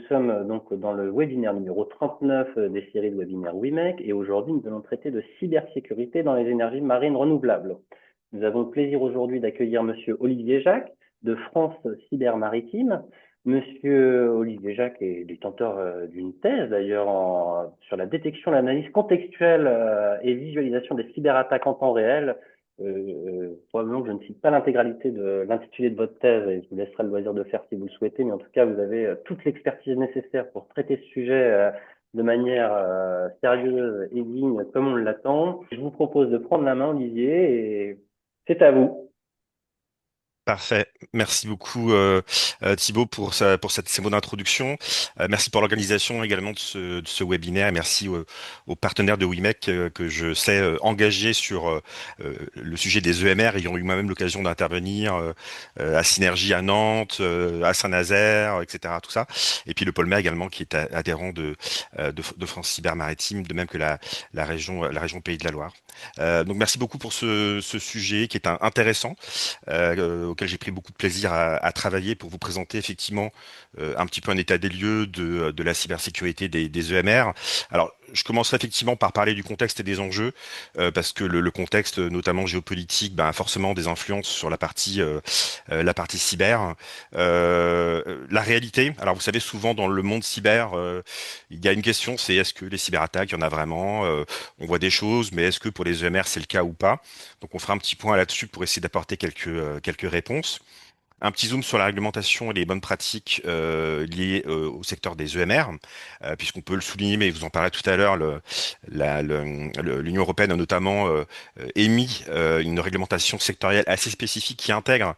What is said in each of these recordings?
sommes donc dans le webinaire numéro 39 des séries de webinaires WIMEC et aujourd'hui nous allons traiter de cybersécurité dans les énergies marines renouvelables. Nous avons le plaisir aujourd'hui d'accueillir Monsieur Olivier Jacques de France Cyber Maritime. Monsieur Olivier Jacques est détenteur d'une thèse d'ailleurs sur la détection, l'analyse contextuelle et visualisation des cyberattaques en temps réel. Probablement que je ne cite pas l'intégralité de l'intitulé de votre thèse et je vous laisserai le loisir de faire si vous le souhaitez, mais en tout cas, vous avez toute l'expertise nécessaire pour traiter ce sujet de manière sérieuse et digne comme on l'attend. Je vous propose de prendre la main, Olivier, et c'est à vous. Parfait. Merci beaucoup Thibaut pour ces mots d'introduction. Merci pour l'organisation également de ce webinaire et merci aux partenaires de WIMEC que je sais engagés sur le sujet des EMR, ayant eu moi-même l'occasion d'intervenir à Synergie à Nantes, à Saint-Nazaire, etc. Tout ça. Et puis le Polmer également qui est adhérent de France Cyber Maritime, de même que la région Pays de la Loire. Donc merci beaucoup pour ce sujet qui est intéressant. Auquel j'ai pris beaucoup de plaisir à travailler pour vous présenter effectivement un petit peu un état des lieux de la cybersécurité des EMR. Alors, je commencerai effectivement par parler du contexte et des enjeux, parce que le contexte, notamment géopolitique, ben, a forcément des influences sur la partie cyber. La réalité, alors vous savez, souvent dans le monde cyber, il y a une question, c'est est-ce que les cyberattaques, il y en a vraiment? On voit des choses, mais est-ce que pour les EMR, c'est le cas ou pas? Donc on fera un petit point là-dessus pour essayer d'apporter quelques réponses. Un petit zoom sur la réglementation et les bonnes pratiques liées au secteur des EMR, puisqu'on peut le souligner, mais vous en parlerez tout à l'heure, l'Union européenne a notamment émis une réglementation sectorielle assez spécifique qui intègre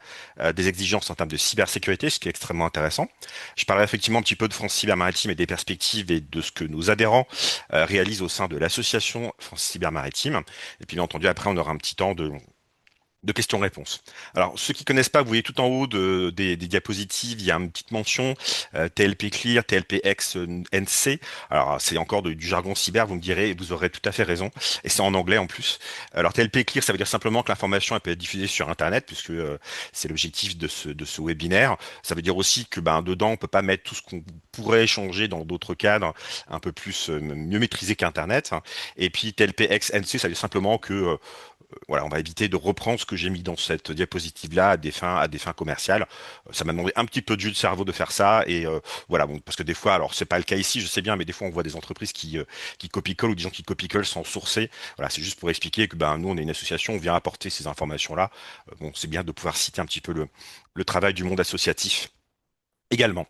des exigences en termes de cybersécurité, ce qui est extrêmement intéressant. Je parlerai effectivement un petit peu de France Cyber Maritime et des perspectives et de ce que nos adhérents réalisent au sein de l'association France Cyber Maritime. Et puis bien entendu, après, on aura un petit temps de questions-réponses. Alors, ceux qui connaissent pas, vous voyez tout en haut des diapositives, il y a une petite mention TLP Clear, TLPX NC. Alors, c'est encore du jargon cyber, vous me direz, et vous aurez tout à fait raison. Et c'est en anglais en plus. Alors, TLP Clear, ça veut dire simplement que l'information elle peut être diffusée sur Internet, puisque c'est l'objectif de ce webinaire. Ça veut dire aussi que ben dedans, on peut pas mettre tout ce qu'on pourrait échanger dans d'autres cadres un peu plus mieux maîtrisés qu'Internet. Et puis TLPX NC, ça veut dire simplement que voilà, on va éviter de reprendre ce que j'ai mis dans cette diapositive-là à des fins commerciales. Ça m'a demandé un petit peu de jus de cerveau de faire ça et voilà, bon, parce que des fois, alors c'est pas le cas ici, je sais bien, mais des fois on voit des entreprises qui copie-collent ou des gens qui copie-collent sans sourcer. Voilà, c'est juste pour expliquer que ben nous on est une association, on vient apporter ces informations-là. Bon, c'est bien de pouvoir citer un petit peu le travail du monde associatif également.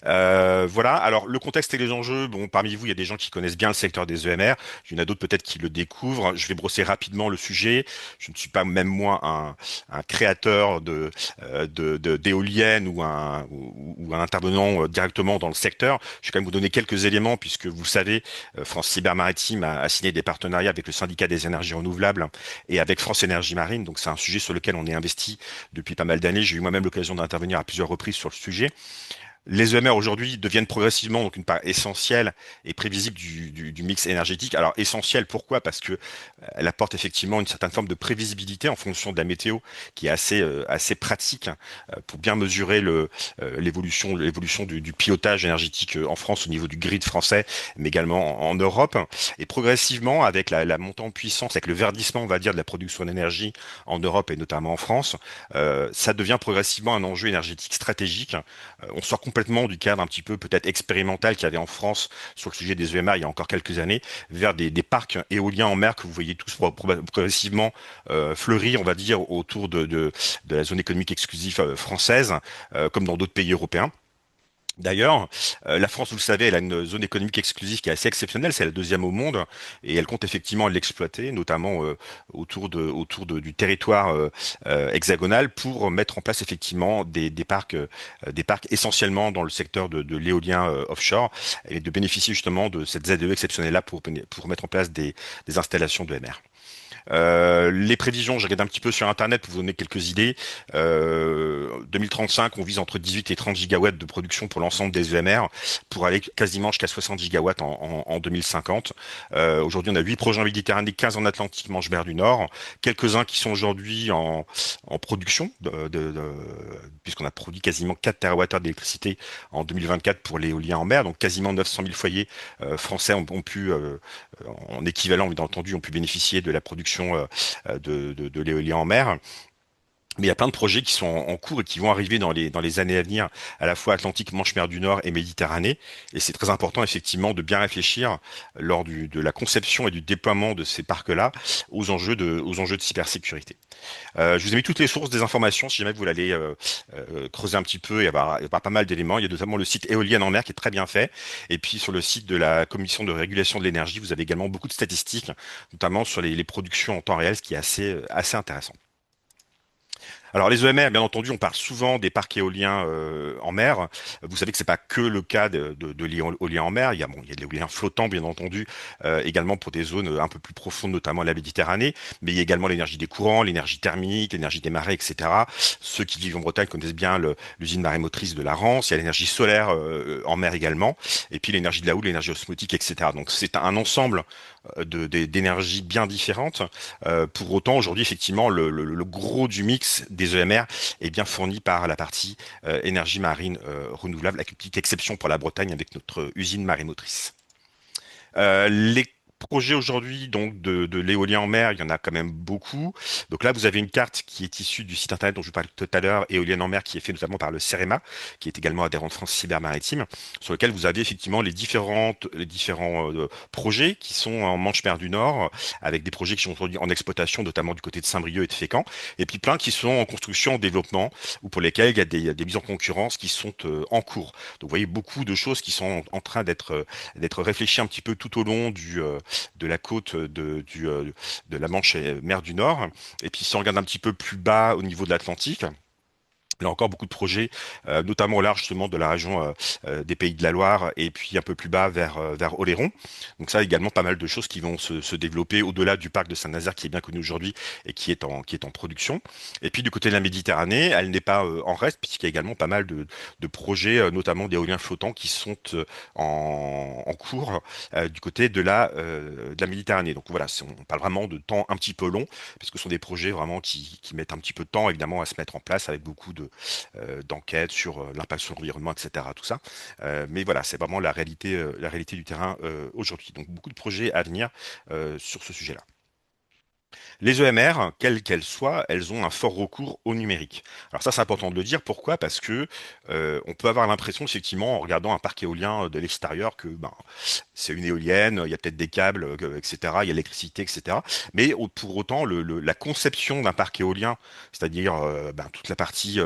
Voilà. Alors le contexte et les enjeux. Bon, parmi vous, il y a des gens qui connaissent bien le secteur des EMR. Il y en a d'autres peut-être qui le découvrent. Je vais brosser rapidement le sujet. Je ne suis pas même moi un créateur d'éoliennes ou un intervenant directement dans le secteur. Je vais quand même vous donner quelques éléments puisque vous savez, France Cyber Maritime a signé des partenariats avec le syndicat des énergies renouvelables et avec France Énergie Marine. Donc c'est un sujet sur lequel on est investi depuis pas mal d'années. J'ai eu moi-même l'occasion d'intervenir à plusieurs reprises sur le sujet. Les EMR aujourd'hui deviennent progressivement donc une part essentielle et prévisible du mix énergétique. Alors essentielle, pourquoi? Parce que elle apporte effectivement une certaine forme de prévisibilité en fonction de la météo, qui est assez pratique pour bien mesurer l'évolution du pilotage énergétique en France au niveau du grid français, mais également en Europe. Et progressivement, avec la montée en puissance, avec le verdissement, on va dire, de la production d'énergie en Europe et notamment en France, ça devient progressivement un enjeu énergétique stratégique. On sort complètement du cadre un petit peu peut-être expérimental qu'il y avait en France sur le sujet des EMA il y a encore quelques années, vers des parcs éoliens en mer que vous voyez tous progressivement fleurir, on va dire, autour de la zone économique exclusive française, comme dans d'autres pays européens. D'ailleurs, la France, vous le savez, elle a une zone économique exclusive qui est assez exceptionnelle, c'est la deuxième au monde, et elle compte effectivement l'exploiter, notamment du territoire hexagonal, pour mettre en place effectivement des parcs essentiellement dans le secteur de l'éolien offshore, et de bénéficier justement de cette ZEE exceptionnelle-là pour mettre en place des installations de MR. Les prévisions, j'ai regardé un petit peu sur Internet pour vous donner quelques idées. 2035, on vise entre 18 et 30 gigawatts de production pour l'ensemble des EMR, pour aller quasiment jusqu'à 60 gigawatts en 2050. Aujourd'hui, on a 8 projets en Méditerranée, 15 en Atlantique, Manche-Mer du Nord, quelques-uns qui sont aujourd'hui en production, puisqu'on a produit quasiment 4 TWh d'électricité en 2024 pour l'éolien en mer, donc quasiment 900 000 foyers français ont pu, en équivalent, bien entendu, ont pu bénéficier de la production de l'éolien en mer. Mais il y a plein de projets qui sont en cours et qui vont arriver dans les années à venir, à la fois Atlantique, Manche-Mer du Nord et Méditerranée. Et c'est très important, effectivement, de bien réfléchir lors de la conception et du déploiement de ces parcs-là aux enjeux de cybersécurité. Je vous ai mis toutes les sources des informations, si jamais vous voulez creuser un petit peu, il y avoir pas mal d'éléments. Il y a notamment le site Éolienne en mer qui est très bien fait. Et puis sur le site de la Commission de régulation de l'énergie, vous avez également beaucoup de statistiques, notamment sur les productions en temps réel, ce qui est assez intéressant. Alors les EMR, bien entendu, on parle souvent des parcs éoliens en mer. Vous savez que c'est pas que le cas de l'éolien en mer. Il y a de l'éolien flottant, bien entendu, également pour des zones un peu plus profondes, notamment la Méditerranée. Mais il y a également l'énergie des courants, l'énergie thermique, l'énergie des marées, etc. Ceux qui vivent en Bretagne connaissent bien l'usine marémotrice de la Rance. Il y a l'énergie solaire en mer également. Et puis l'énergie de la houle, l'énergie osmotique, etc. Donc c'est un ensemble d'énergies bien différentes. Pour autant, aujourd'hui, effectivement, le gros du mix des EMR est bien fourni par la partie énergie marine renouvelable, avec une petite exception pour la Bretagne avec notre usine marémotrice. Les projets aujourd'hui donc de l'éolien en mer, il y en a quand même beaucoup. Donc là, vous avez une carte qui est issue du site internet dont je vous parlais tout à l'heure, éolienne en mer, qui est fait notamment par le CEREMA, qui est également adhérent de France Cyber Maritime, sur lequel vous avez effectivement les différents projets qui sont en Manche-Mer du Nord, avec des projets qui sont aujourd'hui en exploitation, notamment du côté de Saint-Brieuc et de Fécamp, et puis plein qui sont en construction, en développement, ou pour lesquels il y a des mises en concurrence qui sont en cours. Donc vous voyez beaucoup de choses qui sont en train d'être réfléchies un petit peu tout au long de la côte de la Manche et mer du Nord. Et puis si on regarde un petit peu plus bas au niveau de l'Atlantique, là encore, beaucoup de projets, notamment au large justement de la région des Pays de la Loire et puis un peu plus bas vers Oléron. Donc ça également pas mal de choses qui vont se développer au-delà du parc de Saint-Nazaire qui est bien connu aujourd'hui et qui est en production. Et puis du côté de la Méditerranée, elle n'est pas en reste puisqu'il y a également pas mal de projets, notamment d'éoliens flottants qui sont en cours du côté de la Méditerranée. Donc voilà, on parle vraiment de temps un petit peu long parce que ce sont des projets vraiment qui mettent un petit peu de temps évidemment à se mettre en place avec beaucoup d'enquêtes sur l'impact sur l'environnement, etc. Tout ça. Mais voilà, c'est vraiment la réalité du terrain aujourd'hui. Donc beaucoup de projets à venir sur ce sujet-là. Les EMR, quelles qu'elles soient, elles ont un fort recours au numérique. Alors ça, c'est important de le dire. Pourquoi? Parce que on peut avoir l'impression, effectivement, en regardant un parc éolien de l'extérieur, que ben, c'est une éolienne, il y a peut-être des câbles, etc., il y a l'électricité, etc. Mais pour autant, la conception d'un parc éolien, c'est-à-dire ben, toute la partie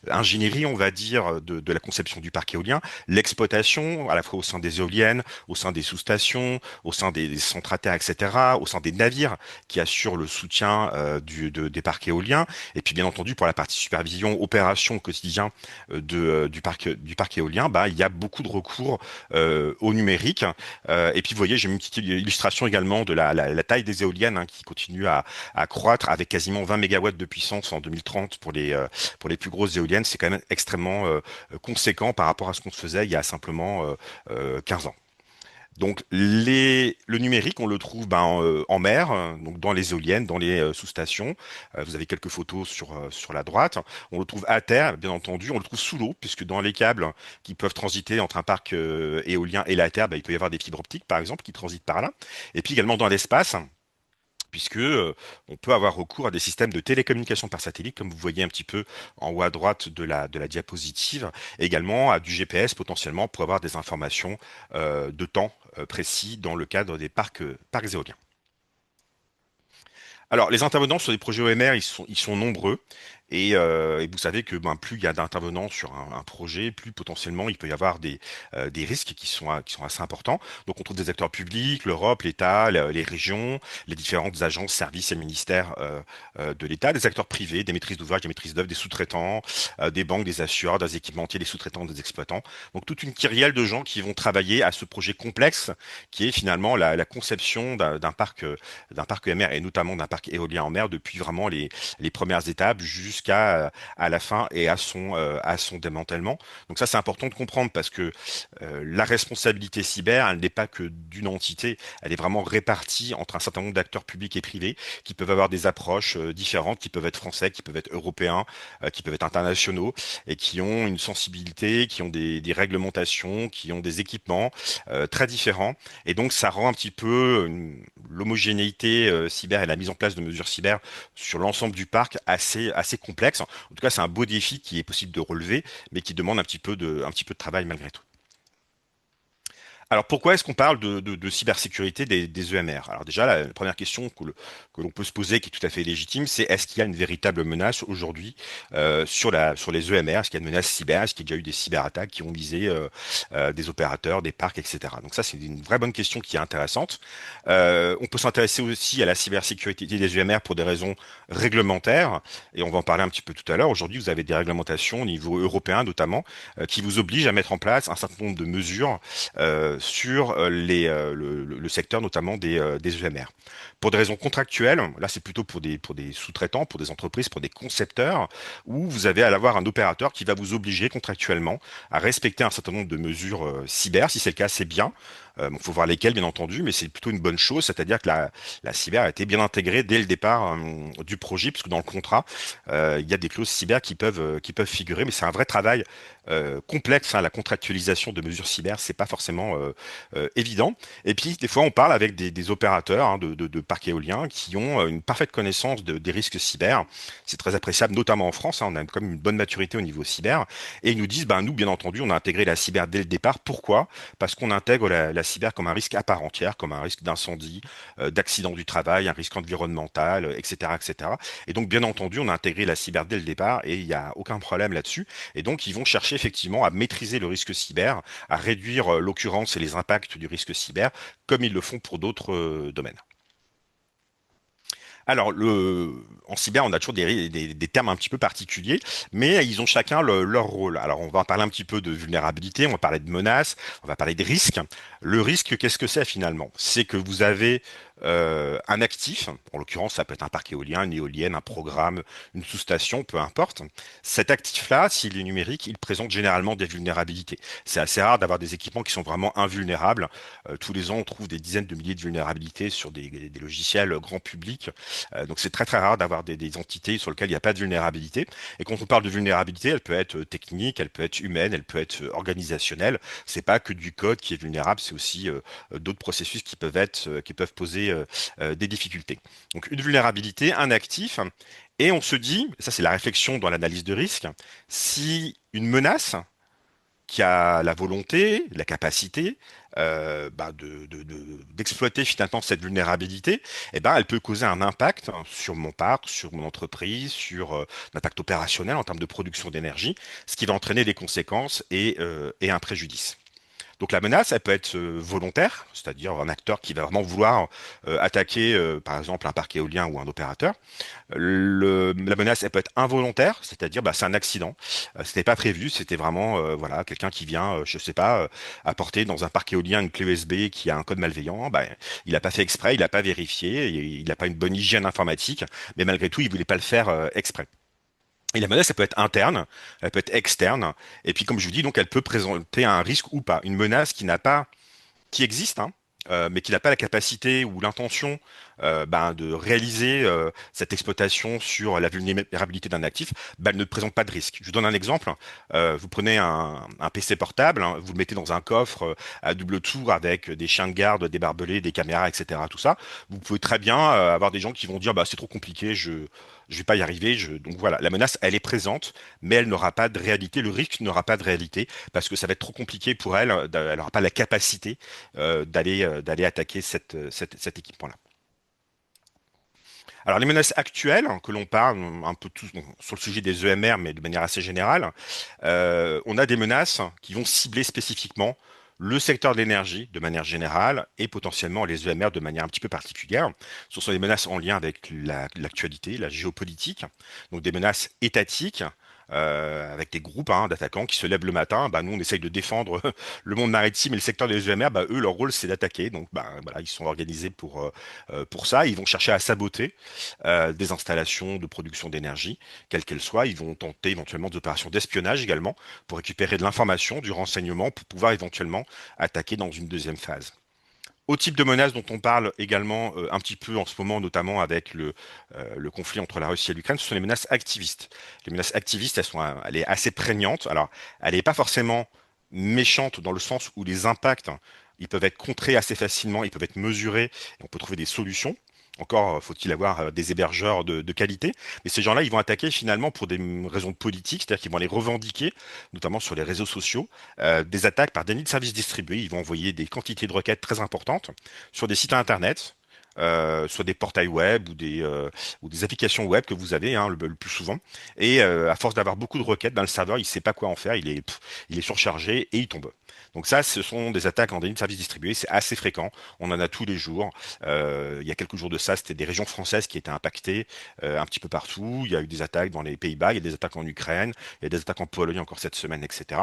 ingénierie, on va dire, de la conception du parc éolien, l'exploitation, à la fois au sein des éoliennes, au sein des sous-stations, au sein des centres à terre, etc., au sein des navires qui assurent le soutien des parcs éoliens, et puis bien entendu pour la partie supervision, opération au quotidien du parc éolien, bah, il y a beaucoup de recours au numérique. Et puis vous voyez, j'ai mis une petite illustration également de la taille des éoliennes qui continue à croître avec quasiment 20 mégawatts de puissance en 2030 pour les plus grosses éoliennes. C'est quand même extrêmement conséquent par rapport à ce qu'on se faisait il y a simplement 15 ans. Donc le numérique, on le trouve ben, en mer, donc dans les éoliennes, dans les sous-stations. Vous avez quelques photos sur la droite. On le trouve à terre, bien entendu. On le trouve sous l'eau, puisque dans les câbles qui peuvent transiter entre un parc éolien et la terre, ben, il peut y avoir des fibres optiques, par exemple, qui transitent par là. Et puis également dans l'espace, puisque on peut avoir recours à des systèmes de télécommunication par satellite, comme vous voyez un petit peu en haut à droite de la diapositive, et également à du GPS potentiellement pour avoir des informations de temps précis dans le cadre des parcs éoliens. Alors, les intervenants sur les projets OMR, ils sont nombreux. Et vous savez que plus il y a d'intervenants sur un projet, plus potentiellement il peut y avoir des risques qui sont assez importants. Donc on trouve des acteurs publics, l'Europe, l'État, les régions, les différentes agences, services et ministères de l'État, des acteurs privés, des maîtrises d'ouvrage, des maîtrises d'œuvre, des sous-traitants, des banques, des assureurs, des équipementiers, des sous-traitants, des exploitants. Donc toute une kyrielle de gens qui vont travailler à ce projet complexe qui est finalement la conception d'un parc EMR et notamment d'un parc éolien en mer depuis vraiment les premières étapes jusqu'à à la fin et à son démantèlement. Donc ça, c'est important de comprendre parce que la responsabilité cyber, elle n'est pas que d'une entité, elle est vraiment répartie entre un certain nombre d'acteurs publics et privés qui peuvent avoir des approches différentes, qui peuvent être français, qui peuvent être européens, qui peuvent être internationaux et qui ont une sensibilité, qui ont des réglementations, qui ont des équipements très différents. Et donc, ça rend un petit peu l'homogénéité cyber et la mise en place de mesures cyber sur l'ensemble du parc assez complexe. En tout cas, c'est un beau défi qui est possible de relever, mais qui demande un petit peu de travail malgré tout. Alors pourquoi est-ce qu'on parle de cybersécurité des EMR? Alors déjà, la première question que l'on peut se poser, qui est tout à fait légitime, c'est est-ce qu'il y a une véritable menace aujourd'hui sur les EMR? Est-ce qu'il y a une menace cyber? Est-ce qu'il y a déjà eu des cyberattaques qui ont visé des opérateurs, des parcs, etc. Donc ça, c'est une vraie bonne question qui est intéressante. On peut s'intéresser aussi à la cybersécurité des EMR pour des raisons réglementaires, et on va en parler un petit peu tout à l'heure. Aujourd'hui, vous avez des réglementations au niveau européen notamment qui vous obligent à mettre en place un certain nombre de mesures sur le secteur notamment des EMR. Pour des raisons contractuelles, là c'est plutôt pour des sous-traitants, pour des entreprises, pour des concepteurs, où vous avez à avoir un opérateur qui va vous obliger contractuellement à respecter un certain nombre de mesures cyber. Si c'est le cas, c'est bien. Il faut voir lesquelles, bien entendu, mais c'est plutôt une bonne chose, c'est-à-dire que la cyber a été bien intégrée dès le départ du projet, puisque dans le contrat, il y a des clauses cyber qui peuvent figurer, mais c'est un vrai travail complexe. Hein, la contractualisation de mesures cyber, c'est pas forcément évident. Et puis, des fois, on parle avec des opérateurs hein, de parcs éoliens qui ont une parfaite connaissance des risques cyber. C'est très appréciable, notamment en France. Hein, on a quand même une bonne maturité au niveau cyber. Et ils nous disent, ben, nous, bien entendu, on a intégré la cyber dès le départ. Pourquoi? Parce qu'on intègre la cyber comme un risque à part entière, comme un risque d'incendie, d'accident du travail, un risque environnemental, etc., etc. Et donc, bien entendu, on a intégré la cyber dès le départ et il n'y a aucun problème là-dessus. Et donc, ils vont chercher effectivement à maîtriser le risque cyber, à réduire l'occurrence et les impacts du risque cyber, comme ils le font pour d'autres domaines. Alors, en cyber, on a toujours des termes un petit peu particuliers, mais ils ont chacun leur rôle. Alors, on va parler un petit peu de vulnérabilité, on va parler de menaces, on va parler de risques. Le risque, qu'est-ce que c'est finalement? C'est que vous avez un actif, en l'occurrence, ça peut être un parc éolien, une éolienne, un programme, une sous-station, peu importe. Cet actif-là, s'il est numérique, il présente généralement des vulnérabilités. C'est assez rare d'avoir des équipements qui sont vraiment invulnérables. Tous les ans, on trouve des dizaines de milliers de vulnérabilités sur des logiciels grand public. Donc c'est très très rare d'avoir des entités sur lesquelles il n'y a pas de vulnérabilité. Et quand on parle de vulnérabilité, elle peut être technique, elle peut être humaine, elle peut être organisationnelle. C'est pas que du code qui est vulnérable, c'est aussi d'autres processus qui peuvent poser des difficultés. Donc une vulnérabilité, un actif, et on se dit, ça c'est la réflexion dans l'analyse de risque, si une menace qui a la volonté, la capacité d'exploiter finalement cette vulnérabilité, eh ben, elle peut causer un impact sur mon parc, sur mon entreprise, sur un impact opérationnel en termes de production d'énergie, ce qui va entraîner des conséquences et un préjudice. Donc la menace, elle peut être volontaire, c'est-à-dire un acteur qui va vraiment vouloir attaquer, par exemple, un parc éolien ou un opérateur. La menace, elle peut être involontaire, c'est-à-dire bah, c'est un accident. C'était pas prévu, c'était vraiment voilà quelqu'un qui vient, je sais pas, apporter dans un parc éolien une clé USB qui a un code malveillant. Bah, il a pas fait exprès, il a pas vérifié, il n'a pas une bonne hygiène informatique, mais malgré tout, il voulait pas le faire exprès. Et la menace, elle peut être interne, elle peut être externe, et puis comme je vous dis, donc elle peut présenter un risque ou pas. Une menace qui existe, hein, mais qui n'a pas la capacité ou l'intention de réaliser cette exploitation sur la vulnérabilité d'un actif, elle ne présente pas de risque. Je vous donne un exemple. Vous prenez un PC portable, hein, vous le mettez dans un coffre à double tour avec des chiens de garde, des barbelés, des caméras, etc. Tout ça. Vous pouvez très bien avoir des gens qui vont dire bah, c'est trop compliqué, je vais pas y arriver. Donc voilà, la menace, elle est présente, mais elle n'aura pas de réalité. Le risque n'aura pas de réalité parce que ça va être trop compliqué pour elle. Elle n'aura pas la capacité d'aller attaquer cet équipement-là. Alors, les menaces actuelles que l'on parle, un peu tous sur le sujet des EMR, mais de manière assez générale, on a des menaces qui vont cibler spécifiquement le secteur de l'énergie de manière générale et potentiellement les EMR de manière un petit peu particulière. Ce sont des menaces en lien avec l'actualité, la géopolitique, donc des menaces étatiques. Avec des groupes d'attaquants qui se lèvent le matin. Bah, nous, on essaye de défendre le monde maritime et le secteur des EMR. Bah, eux, leur rôle, c'est d'attaquer. Donc, bah, voilà, ils sont organisés pour ça. Ils vont chercher à saboter des installations de production d'énergie, quelles qu'elles soient. Ils vont tenter éventuellement des opérations d'espionnage également pour récupérer de l'information, du renseignement, pour pouvoir éventuellement attaquer dans une deuxième phase. Au type de menaces dont on parle également un petit peu en ce moment, notamment avec le conflit entre la Russie et l'Ukraine, ce sont les menaces activistes. Les menaces activistes, elle est assez prégnante. Alors, elle n'est pas forcément méchante dans le sens où les impacts, ils peuvent être contrés assez facilement, ils peuvent être mesurés, et on peut trouver des solutions. Encore faut-il avoir des hébergeurs de qualité, mais ces gens-là, ils vont attaquer finalement pour des raisons politiques, c'est-à-dire qu'ils vont les revendiquer, notamment sur les réseaux sociaux, des attaques par déni de services distribués. Ils vont envoyer des quantités de requêtes très importantes sur des sites internet, soit des portails web ou des applications web que vous avez le plus souvent. Et à force d'avoir beaucoup de requêtes dans le serveur, il ne sait pas quoi en faire, il est surchargé et il tombe. Donc ça, ce sont des attaques en déni de services distribués, c'est assez fréquent, on en a tous les jours. Il y a quelques jours de ça, c'était des régions françaises qui étaient impactées un petit peu partout. Il y a eu des attaques dans les Pays-Bas, il y a des attaques en Ukraine, il y a des attaques en Pologne encore cette semaine, etc.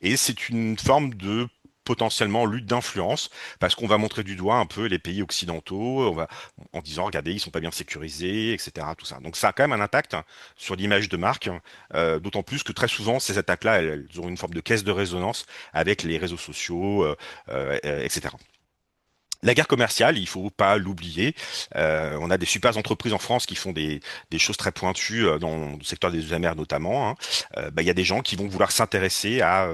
Et c'est une forme de potentiellement lutte d'influence parce qu'on va montrer du doigt un peu les pays occidentaux en disant regardez ils sont pas bien sécurisés, etc., tout ça. Donc ça a quand même un impact sur l'image de marque, d'autant plus que très souvent ces attaques-là elles ont une forme de caisse de résonance avec les réseaux sociaux, etc. La guerre commerciale, il faut pas l'oublier. On a des super entreprises en France qui font des choses très pointues dans le secteur des EMR notamment. Bah, il y a des gens qui vont vouloir s'intéresser à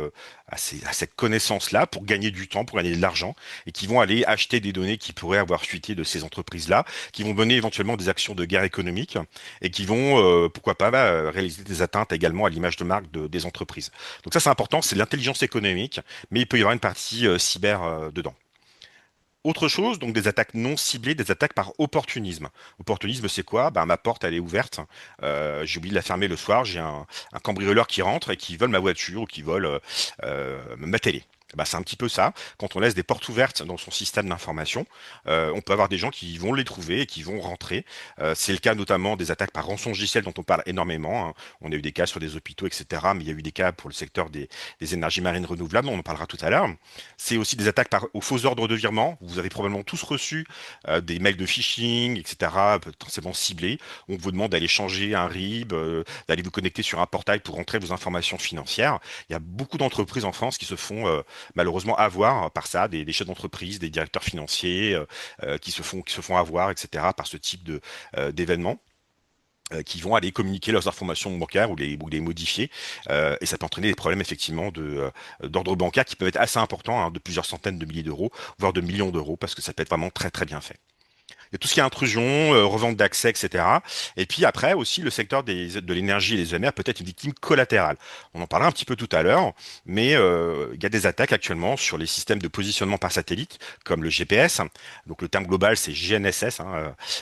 cette connaissance-là pour gagner du temps, pour gagner de l'argent, et qui vont aller acheter des données qui pourraient avoir fuité de ces entreprises-là, qui vont mener éventuellement des actions de guerre économique, et qui vont, pourquoi pas, réaliser des atteintes également à l'image de marque des entreprises. Donc ça, c'est important, c'est l'intelligence économique, mais il peut y avoir une partie cyber dedans. Autre chose, donc des attaques non ciblées, des attaques par opportunisme. Opportunisme, c'est quoi? Ben, ma porte, elle est ouverte. J'ai oublié de la fermer le soir. J'ai un cambrioleur qui rentre et qui vole ma voiture ou qui vole ma télé. Ben, c'est un petit peu ça. Quand on laisse des portes ouvertes dans son système d'information, on peut avoir des gens qui vont les trouver et qui vont rentrer. C'est le cas notamment des attaques par rançongiciel dont on parle énormément, hein. On a eu des cas sur des hôpitaux, etc. Mais il y a eu des cas pour le secteur des énergies marines renouvelables, on en parlera tout à l'heure. C'est aussi des attaques aux faux ordres de virement. Vous avez probablement tous reçu des mails de phishing, etc., potentiellement ciblés. On vous demande d'aller changer un RIB, d'aller vous connecter sur un portail pour rentrer vos informations financières. Il y a beaucoup d'entreprises en France qui se font malheureusement avoir par ça, des chefs d'entreprise, des directeurs financiers qui se font avoir, etc., par ce type d'événements qui vont aller communiquer leurs informations bancaires ou les modifier. Et ça peut entraîner des problèmes effectivement d'ordre bancaire qui peuvent être assez importants, hein, de plusieurs centaines de milliers d'euros, voire de millions d'euros, parce que ça peut être vraiment très très bien fait. Il y a tout ce qui est intrusion, revente d'accès, etc. Et puis après aussi le secteur de l'énergie et des EMR peut être une victime collatérale. On en parlera un petit peu tout à l'heure, mais il y a des attaques actuellement sur les systèmes de positionnement par satellite, comme le GPS. Donc le terme global c'est GNSS,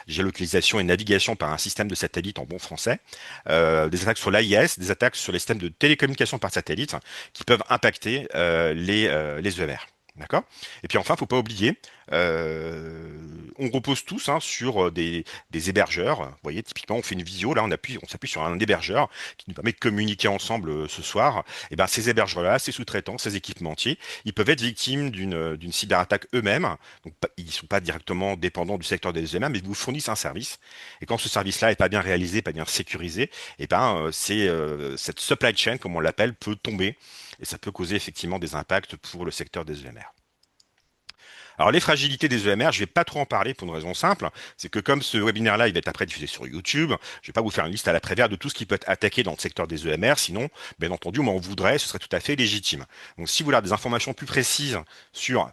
géolocalisation et navigation par un système de satellite en bon français. Des attaques sur l'AIS, des attaques sur les systèmes de télécommunication par satellite qui peuvent impacter les EMR. D'accord? Et puis enfin, faut pas oublier, on repose tous sur des hébergeurs. Vous voyez, typiquement, on fait une visio, là, on s'appuie sur un hébergeur qui nous permet de communiquer ensemble ce soir. Et ben, ces hébergeurs-là, ces sous-traitants, ces équipementiers, ils peuvent être victimes d'une cyberattaque eux-mêmes. Donc, ils ne sont pas directement dépendants du secteur des EMA, mais ils vous fournissent un service. Et quand ce service-là est pas bien réalisé, pas bien sécurisé, et ben, cette supply chain, comme on l'appelle, peut tomber. Et ça peut causer effectivement des impacts pour le secteur des EMR. Alors les fragilités des EMR, je vais pas trop en parler pour une raison simple, c'est que comme ce webinaire-là, il va être après diffusé sur YouTube, je vais pas vous faire une liste à la prévère de tout ce qui peut être attaqué dans le secteur des EMR, sinon, bien entendu, on m'en voudrait, ce serait tout à fait légitime. Donc si vous voulez avoir des informations plus précises sur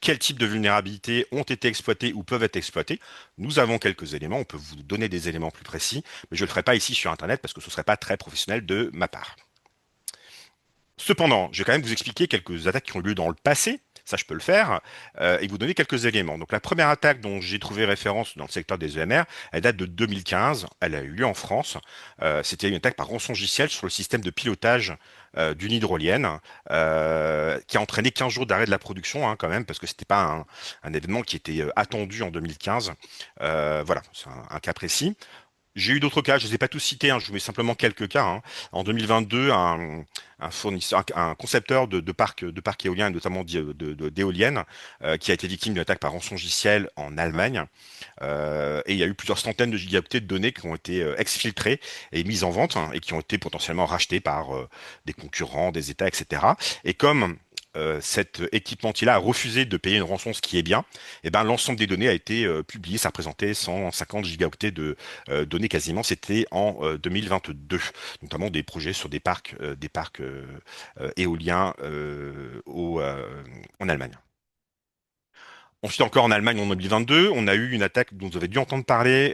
quel type de vulnérabilités ont été exploitées ou peuvent être exploitées, nous avons quelques éléments, on peut vous donner des éléments plus précis, mais je ne le ferai pas ici sur Internet parce que ce ne serait pas très professionnel de ma part. Cependant, je vais quand même vous expliquer quelques attaques qui ont eu lieu dans le passé. ça je peux le faire, et vous donner quelques éléments. Donc la première attaque dont j'ai trouvé référence dans le secteur des EMR, elle date de 2015, elle a eu lieu en France. C'était une attaque par rançongiciel sur le système de pilotage d'une hydrolienne, qui a entraîné 15 jours d'arrêt de la production, hein, quand même, parce que c'était pas un événement qui était attendu en 2015. Voilà, c'est un cas précis. J'ai eu d'autres cas, je ne les ai pas tous cités, hein, je vous mets simplement quelques cas, hein. En 2022, un fournisseur, un concepteur de parcs éoliens, notamment d'éoliennes, qui a été victime d'une attaque par rançongiciel en Allemagne. Et il y a eu plusieurs centaines de gigaoctets de données qui ont été exfiltrées et mises en vente, hein, et qui ont été potentiellement rachetées par des concurrents, des États, etc. Et comme cet équipementier-là a refusé de payer une rançon, ce qui est bien, et ben, l'ensemble des données a été publié. Ça représentait 150 gigaoctets de données quasiment. C'était en 2022, notamment des projets sur des parcs éoliens en Allemagne. Ensuite, encore en Allemagne en 2022, on a eu une attaque dont vous avez dû entendre parler,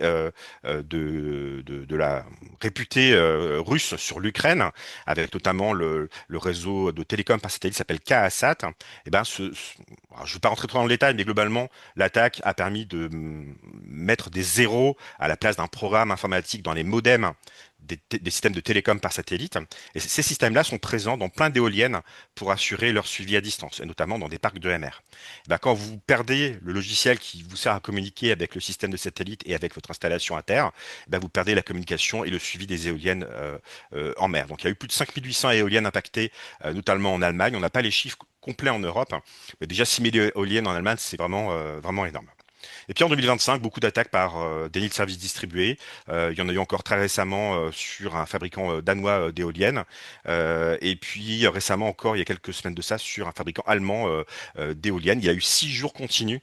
de la réputée russe sur l'Ukraine, avec notamment le réseau de télécom par satellite qui s'appelle Kasat. Et ben, alors, je ne vais pas rentrer trop dans le détail, mais globalement, l'attaque a permis de mettre des zéros à la place d'un programme informatique dans les modems des systèmes de télécom par satellite. Et ces systèmes-là sont présents dans plein d'éoliennes pour assurer leur suivi à distance, et notamment dans des parcs d'EMR. Ben, quand vous perdez le logiciel qui vous sert à communiquer avec le système de satellite et avec votre installation à terre, ben, vous perdez la communication et le suivi des éoliennes en mer. Donc il y a eu plus de 5800 éoliennes impactées, notamment en Allemagne. On n'a pas les chiffres complets en Europe, hein, mais déjà 6000 éoliennes en Allemagne, c'est vraiment énorme. Et puis en 2025, beaucoup d'attaques par déni de services distribués. Il y en a eu encore très récemment sur un fabricant danois d'éoliennes. Et puis récemment encore, il y a quelques semaines de ça, sur un fabricant allemand d'éoliennes. Il y a eu 6 jours continus.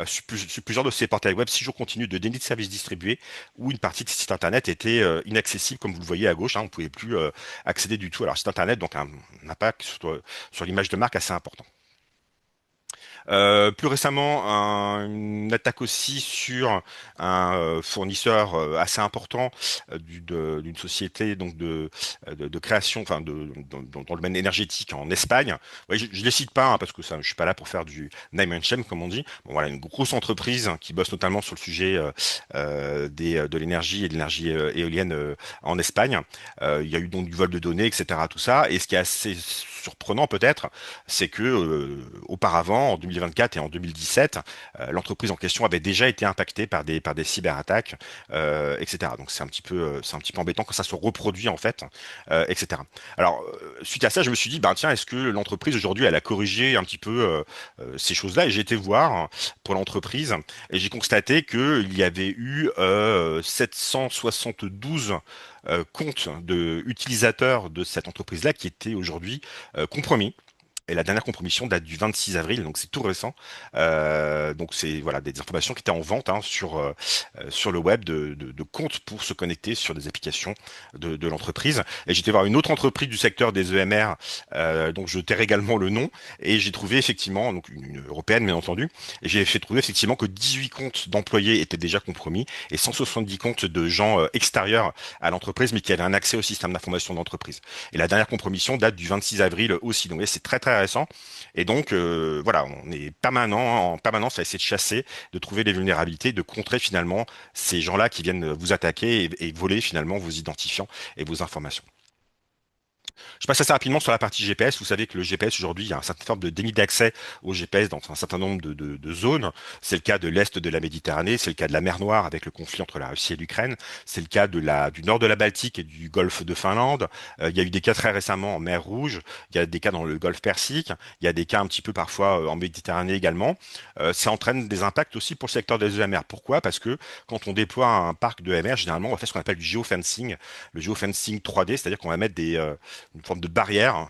Sur plusieurs de ces portails web, 6 jours continus de déni de services distribués, où une partie de ces sites internet était inaccessible, comme vous le voyez à gauche, hein, on ne pouvait plus accéder du tout à leur site internet, donc un impact sur l'image de marque assez important. Plus récemment, une attaque aussi sur un fournisseur assez important d'une société donc de création, enfin dans le domaine énergétique en Espagne. Ouais, je les cite pas, hein, parce que ça, je suis pas là pour faire du name and shame comme on dit. Bon, voilà, une grosse entreprise, hein, qui bosse notamment sur le sujet de l'énergie et de l'énergie éolienne en Espagne. Il y a eu donc du vol de données, etc. Tout ça. Et ce qui est assez surprenant peut-être, c'est que auparavant, en 2024 et en 2017, l'entreprise en question avait déjà été impactée par des cyberattaques, etc. Donc c'est un petit peu embêtant quand ça se reproduit en fait, etc. Alors suite à ça, je me suis dit, ben tiens, est-ce que l'entreprise aujourd'hui elle a corrigé un petit peu ces choses-là? Et j'ai été voir pour l'entreprise et j'ai constaté qu'il y avait eu 772 comptes de utilisateurs de cette entreprise-là qui étaient aujourd'hui compromis. Et la dernière compromission date du 26 avril, donc c'est tout récent. Donc c'est voilà des informations qui étaient en vente, hein, sur le web de comptes pour se connecter sur des applications de l'entreprise. Et j'étais voir une autre entreprise du secteur des EMR, donc je tairai également le nom, et j'ai trouvé effectivement, donc une européenne bien entendu, et j'ai fait trouver effectivement que 18 comptes d'employés étaient déjà compromis et 170 comptes de gens extérieurs à l'entreprise, mais qui avaient un accès au système d'information de l'entreprise. Et la dernière compromission date du 26 avril aussi. Donc c'est très très récent. Et donc voilà, on est en permanence à essayer de chasser, de trouver les vulnérabilités, de contrer finalement ces gens-là qui viennent vous attaquer et voler finalement vos identifiants et vos informations. Je passe assez rapidement sur la partie GPS. Vous savez que le GPS aujourd'hui, il y a un certain nombre de déni d'accès au GPS dans un certain nombre de zones. C'est le cas de l'Est de la Méditerranée, c'est le cas de la mer Noire avec le conflit entre la Russie et l'Ukraine, c'est le cas du nord de la Baltique et du golfe de Finlande. Il y a eu des cas très récemment en mer Rouge, il y a des cas dans le golfe Persique, il y a des cas un petit peu parfois en Méditerranée également. Ça entraîne des impacts aussi pour le secteur des EMR. Pourquoi? Parce que quand on déploie un parc d'EMR, généralement on va faire ce qu'on appelle du geofencing, le geofencing 3D, c'est-à-dire qu'on va mettre une forme de barrière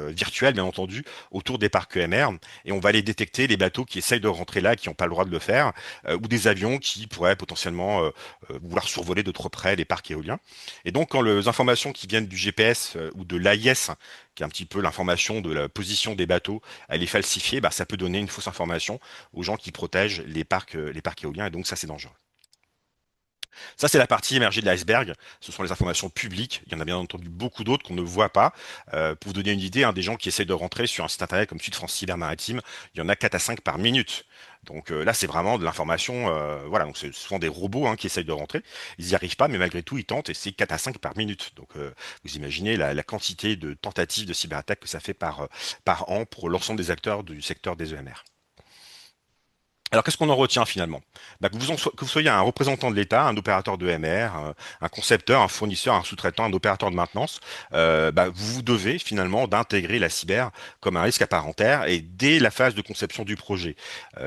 virtuelle, bien entendu, autour des parcs EMR, et on va aller détecter les bateaux qui essayent de rentrer là, qui n'ont pas le droit de le faire, ou des avions qui pourraient potentiellement vouloir survoler de trop près les parcs éoliens. Et donc, quand les informations qui viennent du GPS ou de l'AIS, qui est un petit peu l'information de la position des bateaux, elle est falsifiée, bah, ça peut donner une fausse information aux gens qui protègent les parcs éoliens, et donc ça, c'est dangereux. Ça, c'est la partie émergée de l'iceberg. Ce sont les informations publiques. Il y en a bien entendu beaucoup d'autres qu'on ne voit pas. Pour vous donner une idée, des gens qui essayent de rentrer sur un site internet comme Sud France Cyber Maritime, il y en a 4 à 5 par minute. Donc là, c'est vraiment de l'information. Voilà, donc c'est souvent des robots qui essayent de rentrer. Ils n'y arrivent pas, mais malgré tout, ils tentent et c'est 4 à 5 par minute. Donc vous imaginez la quantité de tentatives de cyberattaque que ça fait par an pour l'ensemble des acteurs du secteur des EMR. Alors, qu'est-ce qu'on en retient finalement? Que vous soyez un représentant de l'État, un opérateur de MR, un concepteur, un fournisseur, un sous-traitant, un opérateur de maintenance, vous devez finalement d'intégrer la cyber comme un risque à part entière et dès la phase de conception du projet.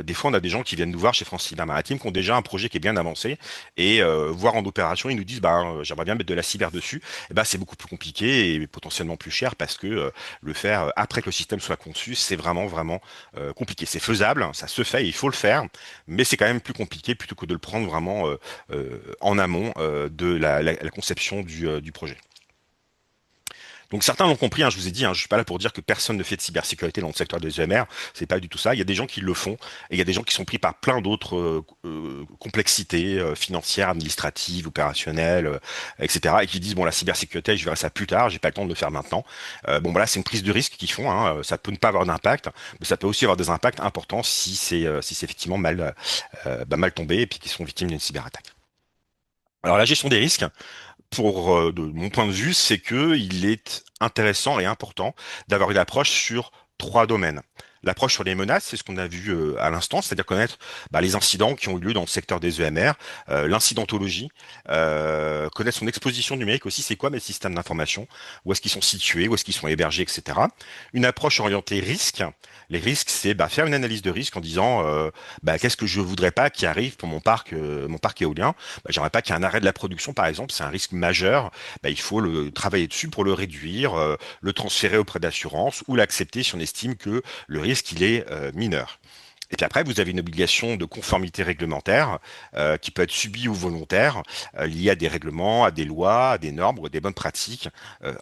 Des fois, on a des gens qui viennent nous voir chez France Cyber Maritime qui ont déjà un projet qui est bien avancé et voir en opération, ils nous disent j'aimerais bien mettre de la cyber dessus. C'est beaucoup plus compliqué et potentiellement plus cher parce que le faire après que le système soit conçu, c'est vraiment compliqué. C'est faisable, hein, ça se fait, il faut le faire, mais c'est quand même plus compliqué plutôt que de le prendre vraiment en amont de la conception du projet. Donc certains l'ont compris, je vous ai dit, je suis pas là pour dire que personne ne fait de cybersécurité dans le secteur des EMR, c'est pas du tout ça. Il y a des gens qui le font et il y a des gens qui sont pris par plein d'autres complexités financières, administratives, opérationnelles, etc. et qui disent bon la cybersécurité, je verrai ça plus tard, j'ai pas le temps de le faire maintenant. C'est une prise de risque qu'ils font. Ça peut ne pas avoir d'impact, mais ça peut aussi avoir des impacts importants si c'est effectivement mal tombé et puis qu'ils sont victimes d'une cyberattaque. Alors la gestion des risques de mon point de vue, c'est que il est intéressant et important d'avoir une approche sur 3 domaines. L'approche sur les menaces, c'est ce qu'on a vu à l'instant, c'est-à-dire connaître les incidents qui ont eu lieu dans le secteur des EMR, l'incidentologie, connaître son exposition numérique aussi, c'est quoi mes systèmes d'information, où est-ce qu'ils sont situés, où est-ce qu'ils sont hébergés, etc. Une approche orientée risque. Les risques, c'est faire une analyse de risque en disant qu'est-ce que je voudrais pas qui arrive pour mon parc éolien. J'aimerais pas qu'il y ait un arrêt de la production, par exemple, c'est un risque majeur. Il faut le travailler dessus pour le réduire, le transférer auprès d'assurance ou l'accepter si on estime que le risque il est mineur. Et puis après, vous avez une obligation de conformité réglementaire qui peut être subie ou volontaire, liée à des règlements, à des lois, à des normes ou à des bonnes pratiques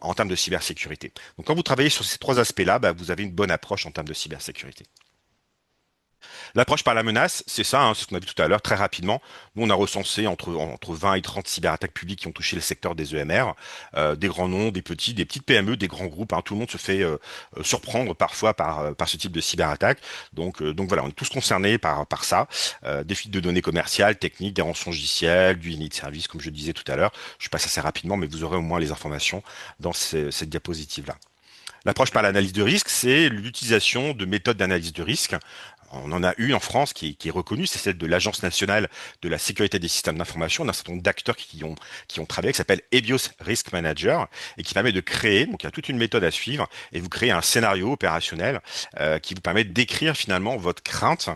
en termes de cybersécurité. Donc quand vous travaillez sur ces 3 aspects-là, vous avez une bonne approche en termes de cybersécurité. L'approche par la menace, c'est ça, c'est ce qu'on a vu tout à l'heure, très rapidement. Nous, on a recensé entre 20 et 30 cyberattaques publiques qui ont touché le secteur des EMR, des grands noms, des petites PME, des grands groupes. Tout le monde se fait surprendre parfois par ce type de cyberattaque. Donc voilà, on est tous concernés par ça. Des fuites de données commerciales, techniques, des rançons logicielles, du déni de service, comme je disais tout à l'heure. Je passe assez rapidement, mais vous aurez au moins les informations dans cette diapositive-là. L'approche par l'analyse de risque, c'est l'utilisation de méthodes d'analyse de risque. On en a une en France qui est reconnue, c'est celle de l'Agence nationale de la sécurité des systèmes d'information, d'un certain nombre d'acteurs qui ont travaillé, qui s'appelle EBIOS Risk Manager, et qui permet de créer, donc il y a toute une méthode à suivre, et vous créez un scénario opérationnel qui vous permet d'écrire finalement votre crainte,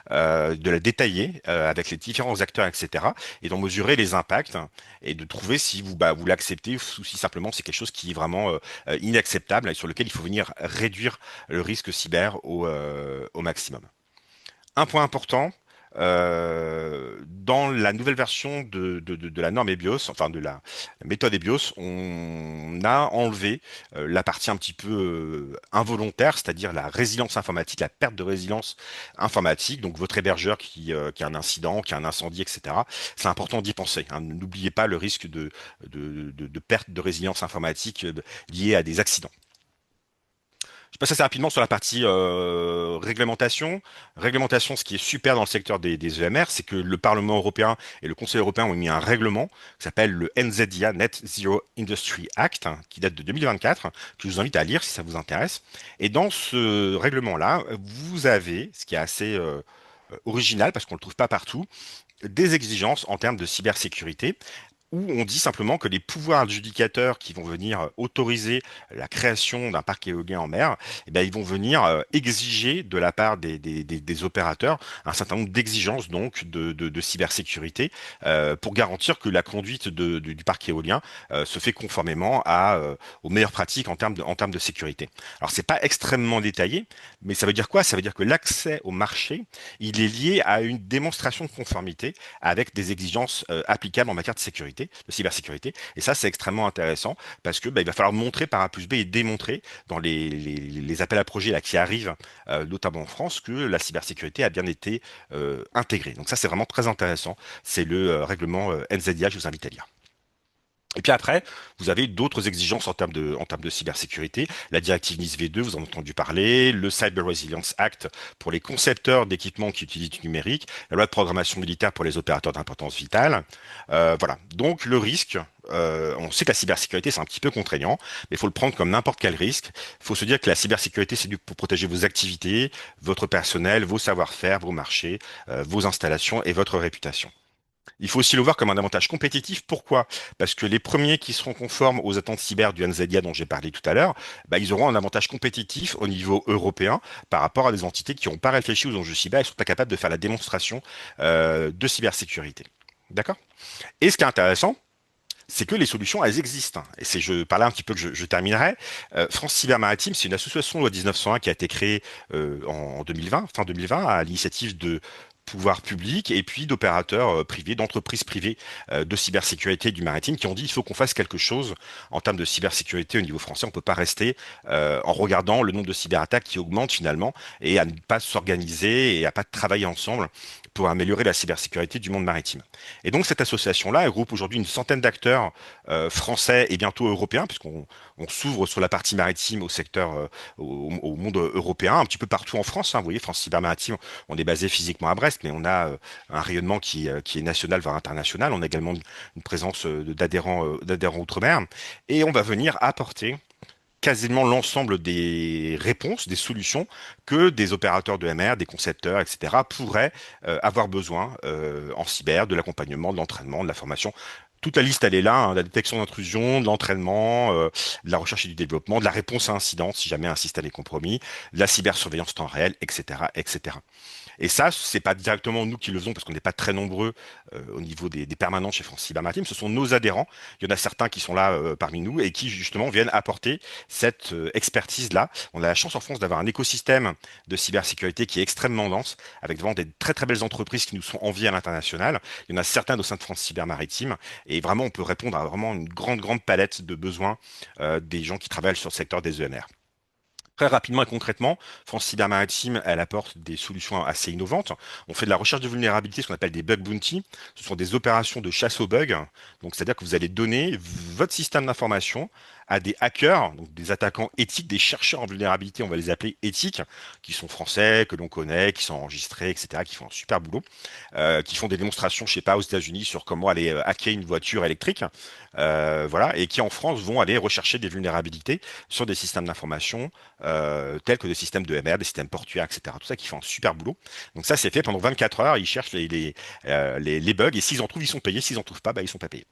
de la détailler avec les différents acteurs, etc., et d'en mesurer les impacts, et de trouver si vous l'acceptez ou si simplement c'est quelque chose qui est vraiment inacceptable et sur lequel il faut venir réduire le risque cyber au maximum. Un point important, dans la nouvelle version de la norme EBIOS, enfin de la méthode EBIOS, on a enlevé la partie un petit peu involontaire, c'est-à-dire la résilience informatique, la perte de résilience informatique. Donc votre hébergeur qui a un incident, qui a un incendie, etc. C'est important d'y penser. N'oubliez pas le risque de perte de résilience informatique liée à des accidents. Je passe assez rapidement sur la partie réglementation. Réglementation, ce qui est super dans le secteur des EMR, c'est que le Parlement européen et le Conseil européen ont mis un règlement qui s'appelle le NZIA, Net Zero Industry Act, qui date de 2024, que je vous invite à lire si ça vous intéresse. Et dans ce règlement-là, vous avez, ce qui est assez original parce qu'on ne le trouve pas partout, des exigences en termes de cybersécurité où on dit simplement que les pouvoirs adjudicateurs qui vont venir autoriser la création d'un parc éolien en mer, ils vont venir exiger de la part des opérateurs un certain nombre d'exigences donc de cybersécurité pour garantir que la conduite du parc éolien se fait conformément aux meilleures pratiques en termes de sécurité. Alors c'est pas extrêmement détaillé, mais ça veut dire quoi? Ça veut dire que l'accès au marché, il est lié à une démonstration de conformité avec des exigences applicables en matière de sécurité. de cybersécurité. Et ça, c'est extrêmement intéressant parce que il va falloir montrer par A plus B et démontrer dans les appels à projets là, qui arrivent, notamment en France, que la cybersécurité a bien été intégrée. Donc ça, c'est vraiment très intéressant. C'est le règlement NZIA, je vous invite à lire. Et puis après, vous avez d'autres exigences en termes de cybersécurité. La directive NIS-V2, vous en avez entendu parler, le Cyber Resilience Act pour les concepteurs d'équipements qui utilisent du numérique, la loi de programmation militaire pour les opérateurs d'importance vitale. Voilà. Donc le risque, on sait que la cybersécurité, c'est un petit peu contraignant, mais il faut le prendre comme n'importe quel risque. Il faut se dire que la cybersécurité, c'est pour protéger vos activités, votre personnel, vos savoir-faire, vos marchés, vos installations et votre réputation. Il faut aussi le voir comme un avantage compétitif. Pourquoi? Parce que les premiers qui seront conformes aux attentes cyber du NZIA dont j'ai parlé tout à l'heure, ils auront un avantage compétitif au niveau européen par rapport à des entités qui n'ont pas réfléchi aux enjeux cyber et sont pas capables de faire la démonstration de cybersécurité. D'accord? Et ce qui est intéressant, c'est que les solutions, elles existent. Et c'est, je parlais un petit peu que je terminerai. France Cyber Maritime, c'est une association loi 1901 qui a été créée en 2020, fin 2020, à l'initiative de pouvoirs publics et puis d'opérateurs privés, d'entreprises privées de cybersécurité du maritime qui ont dit il faut qu'on fasse quelque chose en termes de cybersécurité au niveau français. On peut pas rester en regardant le nombre de cyberattaques qui augmente finalement et à ne pas s'organiser et à pas travailler ensemble pour améliorer la cybersécurité du monde maritime. Et donc cette association-là, elle regroupe aujourd'hui une centaine d'acteurs français et bientôt européens, puisqu'on s'ouvre sur la partie maritime au secteur, au monde européen, un petit peu partout en France. Hein. Vous voyez, France Cyber Maritime, on est basé physiquement à Brest, mais on a un rayonnement qui est national, voire international. On a également une présence d'adhérents outre-mer. Et on va venir apporter quasiment l'ensemble des réponses, des solutions que des opérateurs de MR, des concepteurs, etc., pourraient avoir besoin en cyber, de l'accompagnement, de l'entraînement, de la formation. Toute la liste, elle est là, hein, de la détection d'intrusion, de l'entraînement, de la recherche et du développement, de la réponse à incident si jamais un système est compromis, de la cybersurveillance temps réel, etc., etc. Et ça, c'est pas directement nous qui le faisons parce qu'on n'est pas très nombreux au niveau des permanents chez France Cyber Maritime. Ce sont nos adhérents. Il y en a certains qui sont là parmi nous et qui justement viennent apporter cette expertise-là. On a la chance en France d'avoir un écosystème de cybersécurité qui est extrêmement dense, avec vraiment des très très belles entreprises qui nous sont enviées à l'international. Il y en a certains au sein de France Cyber Maritime et vraiment on peut répondre à vraiment une grande palette de besoins des gens qui travaillent sur le secteur des ENR. Très rapidement et concrètement, France Cyber Maritime, elle apporte des solutions assez innovantes. On fait de la recherche de vulnérabilité, ce qu'on appelle des bug bounty. Ce sont des opérations de chasse aux bugs. Donc, c'est-à-dire que vous allez donner votre système d'information à des hackers, donc des attaquants éthiques, des chercheurs en vulnérabilité, on va les appeler éthiques, qui sont français, que l'on connaît, qui sont enregistrés, etc., qui font un super boulot, qui font des démonstrations, je sais pas, aux États-Unis sur comment aller hacker une voiture électrique, voilà, et qui en France vont aller rechercher des vulnérabilités sur des systèmes d'information tels que des systèmes de MR, des systèmes portuaires, etc. Tout ça qui font un super boulot. Donc ça, c'est fait pendant 24 heures. Ils cherchent les bugs et s'ils en trouvent, ils sont payés. S'ils en trouvent pas, ils sont pas payés.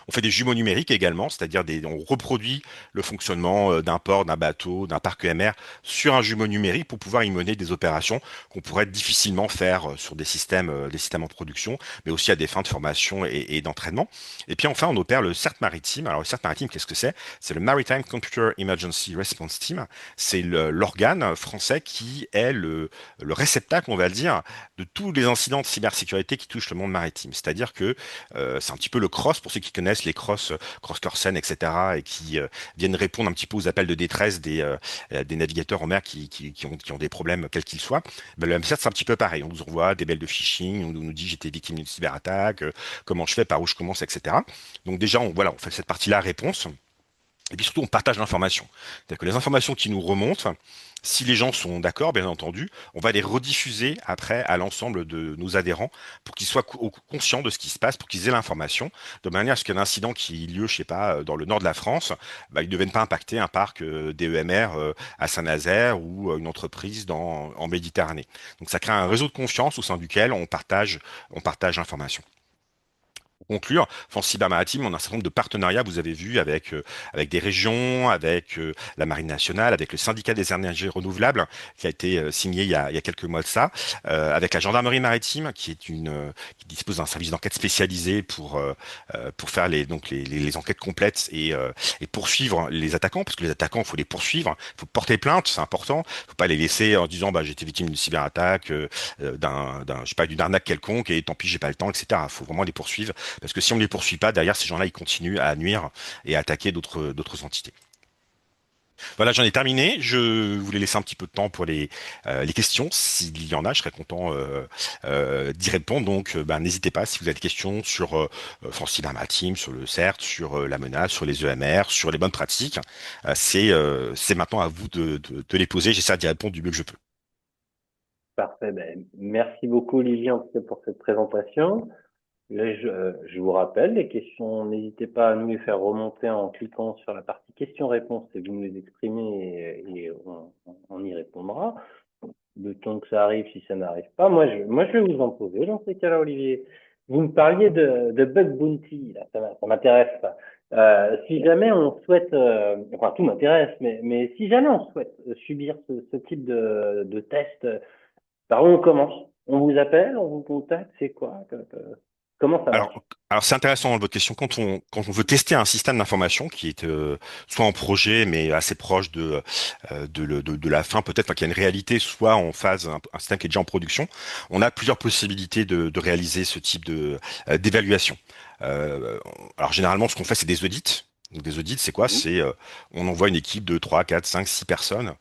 On fait des jumeaux numériques également, c'est-à-dire on reproduit le fonctionnement d'un port, d'un bateau, d'un parc EMR sur un jumeau numérique pour pouvoir y mener des opérations qu'on pourrait difficilement faire sur des systèmes en production, mais aussi à des fins de formation et d'entraînement. Et puis enfin, on opère le CERT maritime. Alors le CERT maritime, qu'est-ce que c'est? C'est le Maritime Computer Emergency Response Team. C'est l'organe français qui est le réceptacle, on va le dire, de tous les incidents de cybersécurité qui touchent le monde maritime. C'est-à-dire que c'est un petit peu le CROSS pour ceux qui connaissent les Cross Corsen, etc., et qui viennent répondre un petit peu aux appels de détresse des navigateurs en mer qui ont des problèmes, quels qu'ils soient. Le MCERT, c'est un petit peu pareil. On nous envoie des mails de phishing, on nous dit j'étais victime d'une cyberattaque, comment je fais, par où je commence, etc. Donc déjà, on fait cette partie-là réponse. Et puis surtout, on partage l'information. C'est-à-dire que les informations qui nous remontent, si les gens sont d'accord, bien entendu, on va les rediffuser après à l'ensemble de nos adhérents pour qu'ils soient conscients de ce qui se passe, pour qu'ils aient l'information, de manière à ce qu'un incident qui ait lieu, je sais pas, dans le nord de la France, il ne vienne pas impacter un parc d'EMR à Saint-Nazaire ou une entreprise en Méditerranée. Donc ça crée un réseau de confiance au sein duquel on partage l'information. Pour conclure, France Cyber Maritime, on a un certain nombre de partenariats, vous avez vu, avec des régions, avec la Marine nationale, avec le syndicat des énergies renouvelables, qui a été signé il y a quelques mois de ça, avec la gendarmerie maritime, qui dispose d'un service d'enquête spécialisé pour faire les enquêtes complètes et poursuivre les attaquants, parce que les attaquants, il faut les poursuivre, il faut porter plainte, c'est important, il faut pas les laisser en disant j'ai été victime d'une cyberattaque, je sais pas, d'une arnaque quelconque, et tant pis, j'ai pas le temps, etc. Il faut vraiment les poursuivre Parce que si on ne les poursuit pas, derrière, ces gens-là, ils continuent à nuire et à attaquer d'autres entités. Voilà, j'en ai terminé. Je voulais laisser un petit peu de temps pour les questions. S'il y en a, je serais content d'y répondre. Donc, ben, n'hésitez pas si vous avez des questions sur France Cyber Maritime, sur le CERT, sur la menace, sur les EMR, sur les bonnes pratiques. C'est maintenant à vous de les poser. J'essaie d'y répondre du mieux que je peux. Parfait. Ben, merci beaucoup, Olivier, en tout cas, pour cette présentation. Là, je vous rappelle, les questions, n'hésitez pas à nous les faire remonter en cliquant sur la partie questions-réponses et vous nous les exprimez et on y répondra. Le temps que ça arrive, si ça n'arrive pas, moi, je vais vous en poser dans ces cas-là, Olivier. Vous me parliez de bug bounty, là, ça m'intéresse pas. Si jamais on souhaite, enfin tout m'intéresse, mais si jamais on souhaite subir ce type de test, par où on commence? On vous appelle, on vous contacte, c'est quoi? Comment ça Alors, marche? alors c'est intéressant votre question. Quand on veut tester un système d'information qui est soit en projet mais assez proche de la fin peut-être, enfin, qu'il y a une réalité, soit en phase un système qui est déjà en production, on a plusieurs possibilités de réaliser ce type d'évaluation. Euh, alors généralement, ce qu'on fait, c'est des audits. Donc des audits, c'est quoi? Mhm. On envoie une équipe de 3, 4, 5, 6 personnes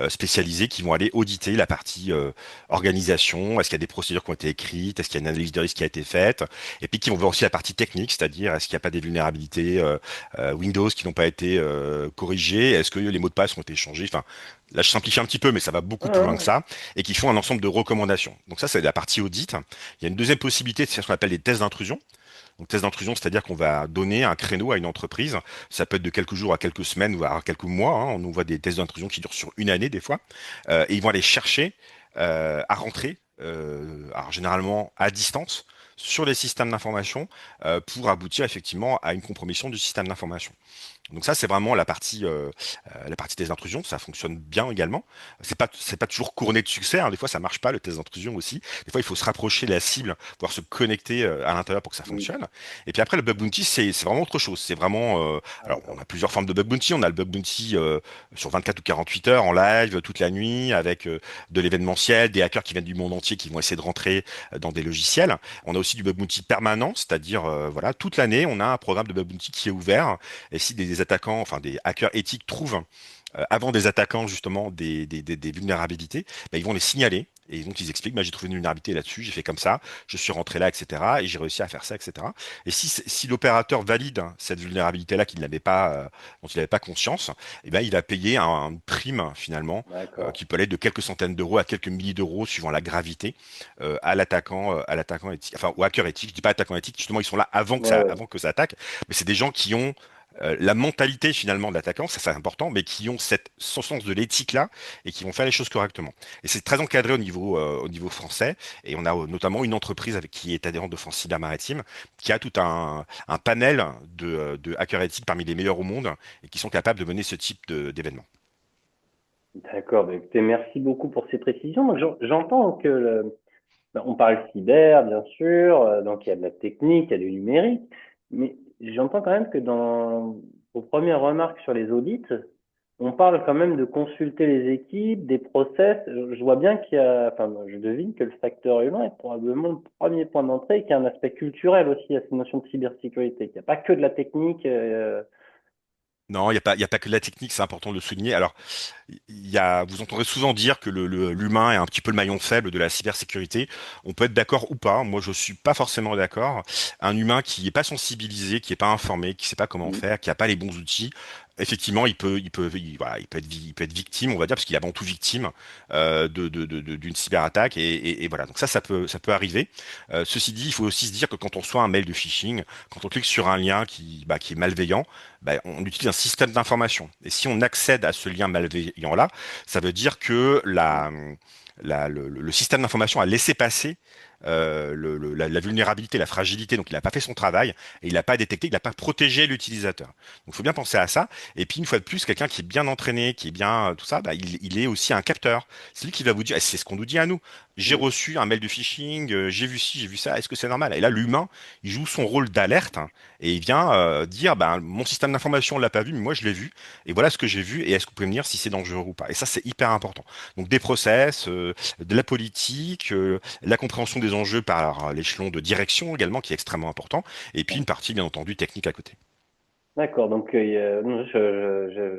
spécialisées qui vont aller auditer la partie organisation. Est-ce qu'il y a des procédures qui ont été écrites? Est-ce qu'il y a une analyse de risque qui a été faite? Et puis qui vont voir aussi la partie technique, c'est-à-dire est-ce qu'il n'y a pas des vulnérabilités Windows qui n'ont pas été corrigées? Est-ce que les mots de passe ont été changés? Enfin, là je simplifie un petit peu, mais ça va beaucoup plus loin que Ah, ça, et qui font un ensemble de recommandations. Donc ça, c'est la partie audit. Il y a une deuxième possibilité, c'est ce qu'on appelle des tests d'intrusion. Donc test d'intrusion, c'est-à-dire qu'on va donner un créneau à une entreprise. Ça peut être de quelques jours à quelques semaines, voire à quelques mois, hein. On nous voit des tests d'intrusion qui durent sur une année des fois. Et ils vont aller chercher à rentrer, alors généralement à distance, sur les systèmes d'information pour aboutir effectivement à une compromission du système d'information. Donc ça, c'est vraiment la partie test d'intrusion. Ça fonctionne bien également. C'est pas toujours couronné de succès, hein. Des fois, ça marche pas le test d'intrusion aussi. Des fois, il faut se rapprocher de la cible, pouvoir se connecter à l'intérieur pour que ça oui. fonctionne. Et puis après, le bug bounty, c'est vraiment autre chose. C'est vraiment, Ah, alors, on d'accord. a plusieurs formes de bug bounty. On a le bug bounty sur 24 ou 48 heures en live toute la nuit avec de l'événementiel, des hackers qui viennent du monde entier qui vont essayer de rentrer dans des logiciels. On a aussi du bug bounty permanent, c'est-à-dire voilà, toute l'année, on a un programme de bug bounty qui est ouvert et si des attaquants, enfin des hackers éthiques trouvent avant des attaquants justement des vulnérabilités, ben, ils vont les signaler. Et donc ils expliquent, bah, j'ai trouvé une vulnérabilité là-dessus, j'ai fait comme ça, je suis rentré là, etc. Et j'ai réussi à faire ça, etc. Et si l'opérateur valide cette vulnérabilité-là qu'il n'avait pas, dont il n'avait pas conscience, eh ben, il va payer un prime finalement D'accord. qui peut aller de quelques centaines d'euros à quelques milliers d'euros suivant la gravité à l'attaquant éthique, enfin au hacker éthique. Je dis pas attaquant éthique, justement ils sont là Ouais, ouais. avant que ça attaque, mais c'est des gens qui ont la mentalité finalement de l'attaquant, ça c'est important, mais qui ont ce sens de l'éthique là et qui vont faire les choses correctement. Et c'est très encadré au niveau français. Et on a notamment une entreprise avec qui est adhérente de France Cyber Maritime qui a tout un panel de hackers éthiques parmi les meilleurs au monde et qui sont capables de mener ce type d'événement. D'accord. Bah, écoutez, merci beaucoup pour ces précisions. Donc, j'entends que on parle cyber, bien sûr, donc il y a de la technique, il y a du numérique, mais j'entends quand même que dans vos premières remarques sur les audits, on parle quand même de consulter les équipes, des process. Je vois bien qu'il y a, enfin, je devine que le facteur humain est probablement le premier point d'entrée et qu'il y a un aspect culturel aussi à cette notion de cybersécurité, qu'il n'y a pas que de la technique. Non, il y a pas que de la technique, c'est important de le souligner. Alors, vous entendrez souvent dire que l'humain est un petit peu le maillon faible de la cybersécurité. On peut être d'accord ou pas. Moi, je suis pas forcément d'accord. Un humain qui est pas sensibilisé, qui est pas informé, qui sait pas comment Mm. faire, qui a pas les bons outils, effectivement, voilà, il peut être victime, on va dire, parce qu'il est avant tout victime d'une cyberattaque. Et voilà. Donc ça peut arriver. Ceci dit, il faut aussi se dire que quand on reçoit un mail de phishing, quand on clique sur un lien qui est malveillant, on utilise un système d'information. Et si on accède à ce lien malveillant-là, ça veut dire que le système d'information a laissé passer la vulnérabilité, la fragilité. Donc, il n'a pas fait son travail et il n'a pas détecté, il n'a pas protégé l'utilisateur. Donc, il faut bien penser à ça. Et puis, une fois de plus, quelqu'un qui est bien entraîné, qui est bien tout ça, il est aussi un capteur. C'est lui qui va vous dire, et c'est ce qu'on nous dit à nous. j'ai reçu un mail de phishing, j'ai vu ci, j'ai vu ça, est-ce que c'est normal? Et là, l'humain, il joue son rôle d'alerte hein, et il vient dire, ben, mon système d'information l'a pas vu, mais moi je l'ai vu, et voilà ce que j'ai vu, et est-ce que vous pouvez me dire si c'est dangereux ou pas? Et ça, c'est hyper important. Donc des process, de la politique, la compréhension des enjeux par l'échelon de direction également, qui est extrêmement important, et puis une partie, bien entendu, technique à côté. D'accord, donc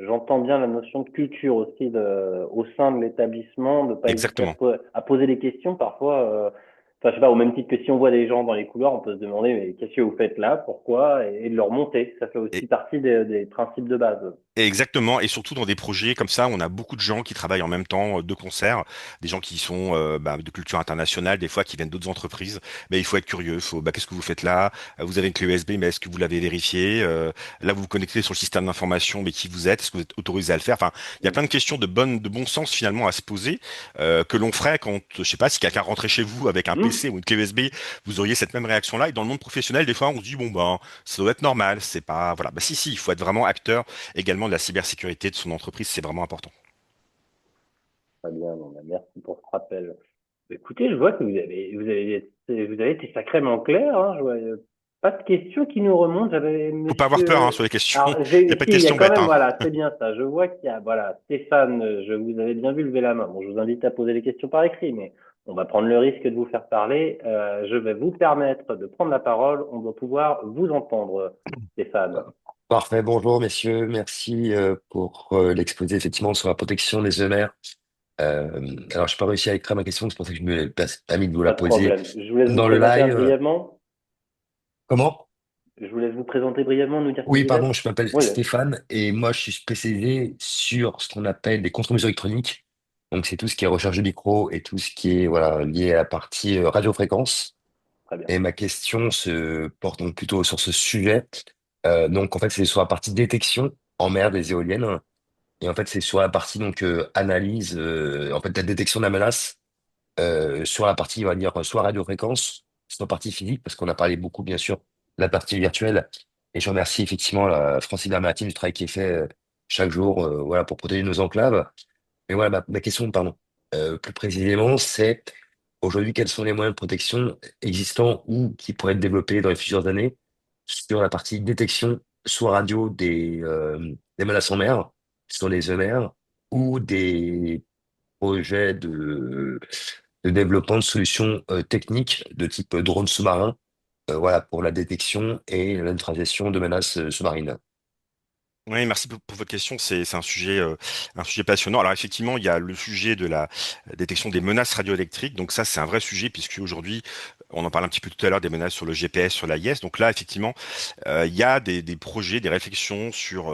j'entends bien la notion de culture aussi au sein de l'établissement, de pas hésiter Exactement. à poser des questions parfois. Enfin, je sais pas, au même titre que si on voit des gens dans les couloirs, on peut se demander mais qu'est-ce que vous faites là, pourquoi, et de leur monter. Ça fait aussi partie des principes de base. Et exactement, et surtout dans des projets comme ça, on a beaucoup de gens qui travaillent en même temps de concert, des gens qui sont de culture internationale, des fois qui viennent d'autres entreprises. Mais il faut être curieux, faut, qu'est-ce que vous faites là? Vous avez une clé USB, mais est-ce que vous l'avez vérifié? Là, vous vous connectez sur le système d'information, mais qui vous êtes? Est-ce que vous êtes autorisé à le faire? Enfin, il y a plein de questions de bon sens finalement à se poser que l'on ferait quand, je sais pas, si quelqu'un rentrait chez vous avec un Hmm. PC ou une clé USB, vous auriez cette même réaction-là. Et dans le monde professionnel, des fois, on se dit bon ben, ça doit être normal, c'est pas voilà. Bah si, il faut être vraiment acteur également de la cybersécurité de son entreprise, c'est vraiment important. Très bien, bon, bah, merci pour ce rappel. Écoutez, je vois que vous avez été sacrément clair. Hein, je vois, pas de questions qui nous remontent. J'avais Faut pas avoir peur hein, Monsieur. sur les questions. Alors, Il n'y a pas de si, il y a questions quand bêtes. même, Hein. voilà, c'est bien ça. Je vois qu'il y a, voilà, Stéphane, je vous avais bien vu lever la main. Bon, je vous invite à poser les questions par écrit, mais on va prendre le risque de vous faire parler. Je vais vous permettre de prendre la parole. On doit pouvoir vous entendre, Stéphane. Parfait, bonjour messieurs, merci pour l'exposé effectivement sur la protection des œufs. Alors, je n'ai pas réussi à écrire ma question, c'est pour ça que je me suis permis de vous la Pas de poser problème. Je vous laisse vous dans le présenter live. brièvement. Comment? Je vous laisse vous présenter brièvement, nous dire qui Oui, vous êtes. pardon, je m'appelle Oui, Stéphane et moi je suis spécialisé sur ce qu'on appelle les contre-mesures électroniques. Donc, c'est tout ce qui est recherche de micro et tout ce qui est voilà, lié à la partie radiofréquence. très bien. Et ma question se porte donc plutôt sur ce sujet. Donc, en fait, c'est sur la partie détection en mer des éoliennes. Et en fait, c'est sur la partie donc analyse, en fait, la détection de la menace sur la partie, on va dire, soit radiofréquence, soit partie physique, parce qu'on a parlé beaucoup, bien sûr, de la partie virtuelle. Et je remercie effectivement la France Cyber Maritime du travail qui est fait chaque jour, voilà, pour protéger nos enclaves. Mais voilà, ma question, pardon, plus précisément, c'est aujourd'hui, quels sont les moyens de protection existants ou qui pourraient être développés dans les futures années sur la partie détection, soit radio des menaces en mer, sur les EMR, ou des projets de développement de solutions techniques de type drone sous-marin, voilà, pour la détection et la neutralisation de menaces sous-marines. Oui, merci pour votre question. C'est un sujet passionnant. Alors effectivement, il y a le sujet de la détection des menaces radioélectriques. Donc ça, c'est un vrai sujet puisque aujourd'hui, on en parle un petit peu tout à l'heure des menaces sur le GPS, sur l'AIS. Donc là, effectivement, il y a des projets, des réflexions sur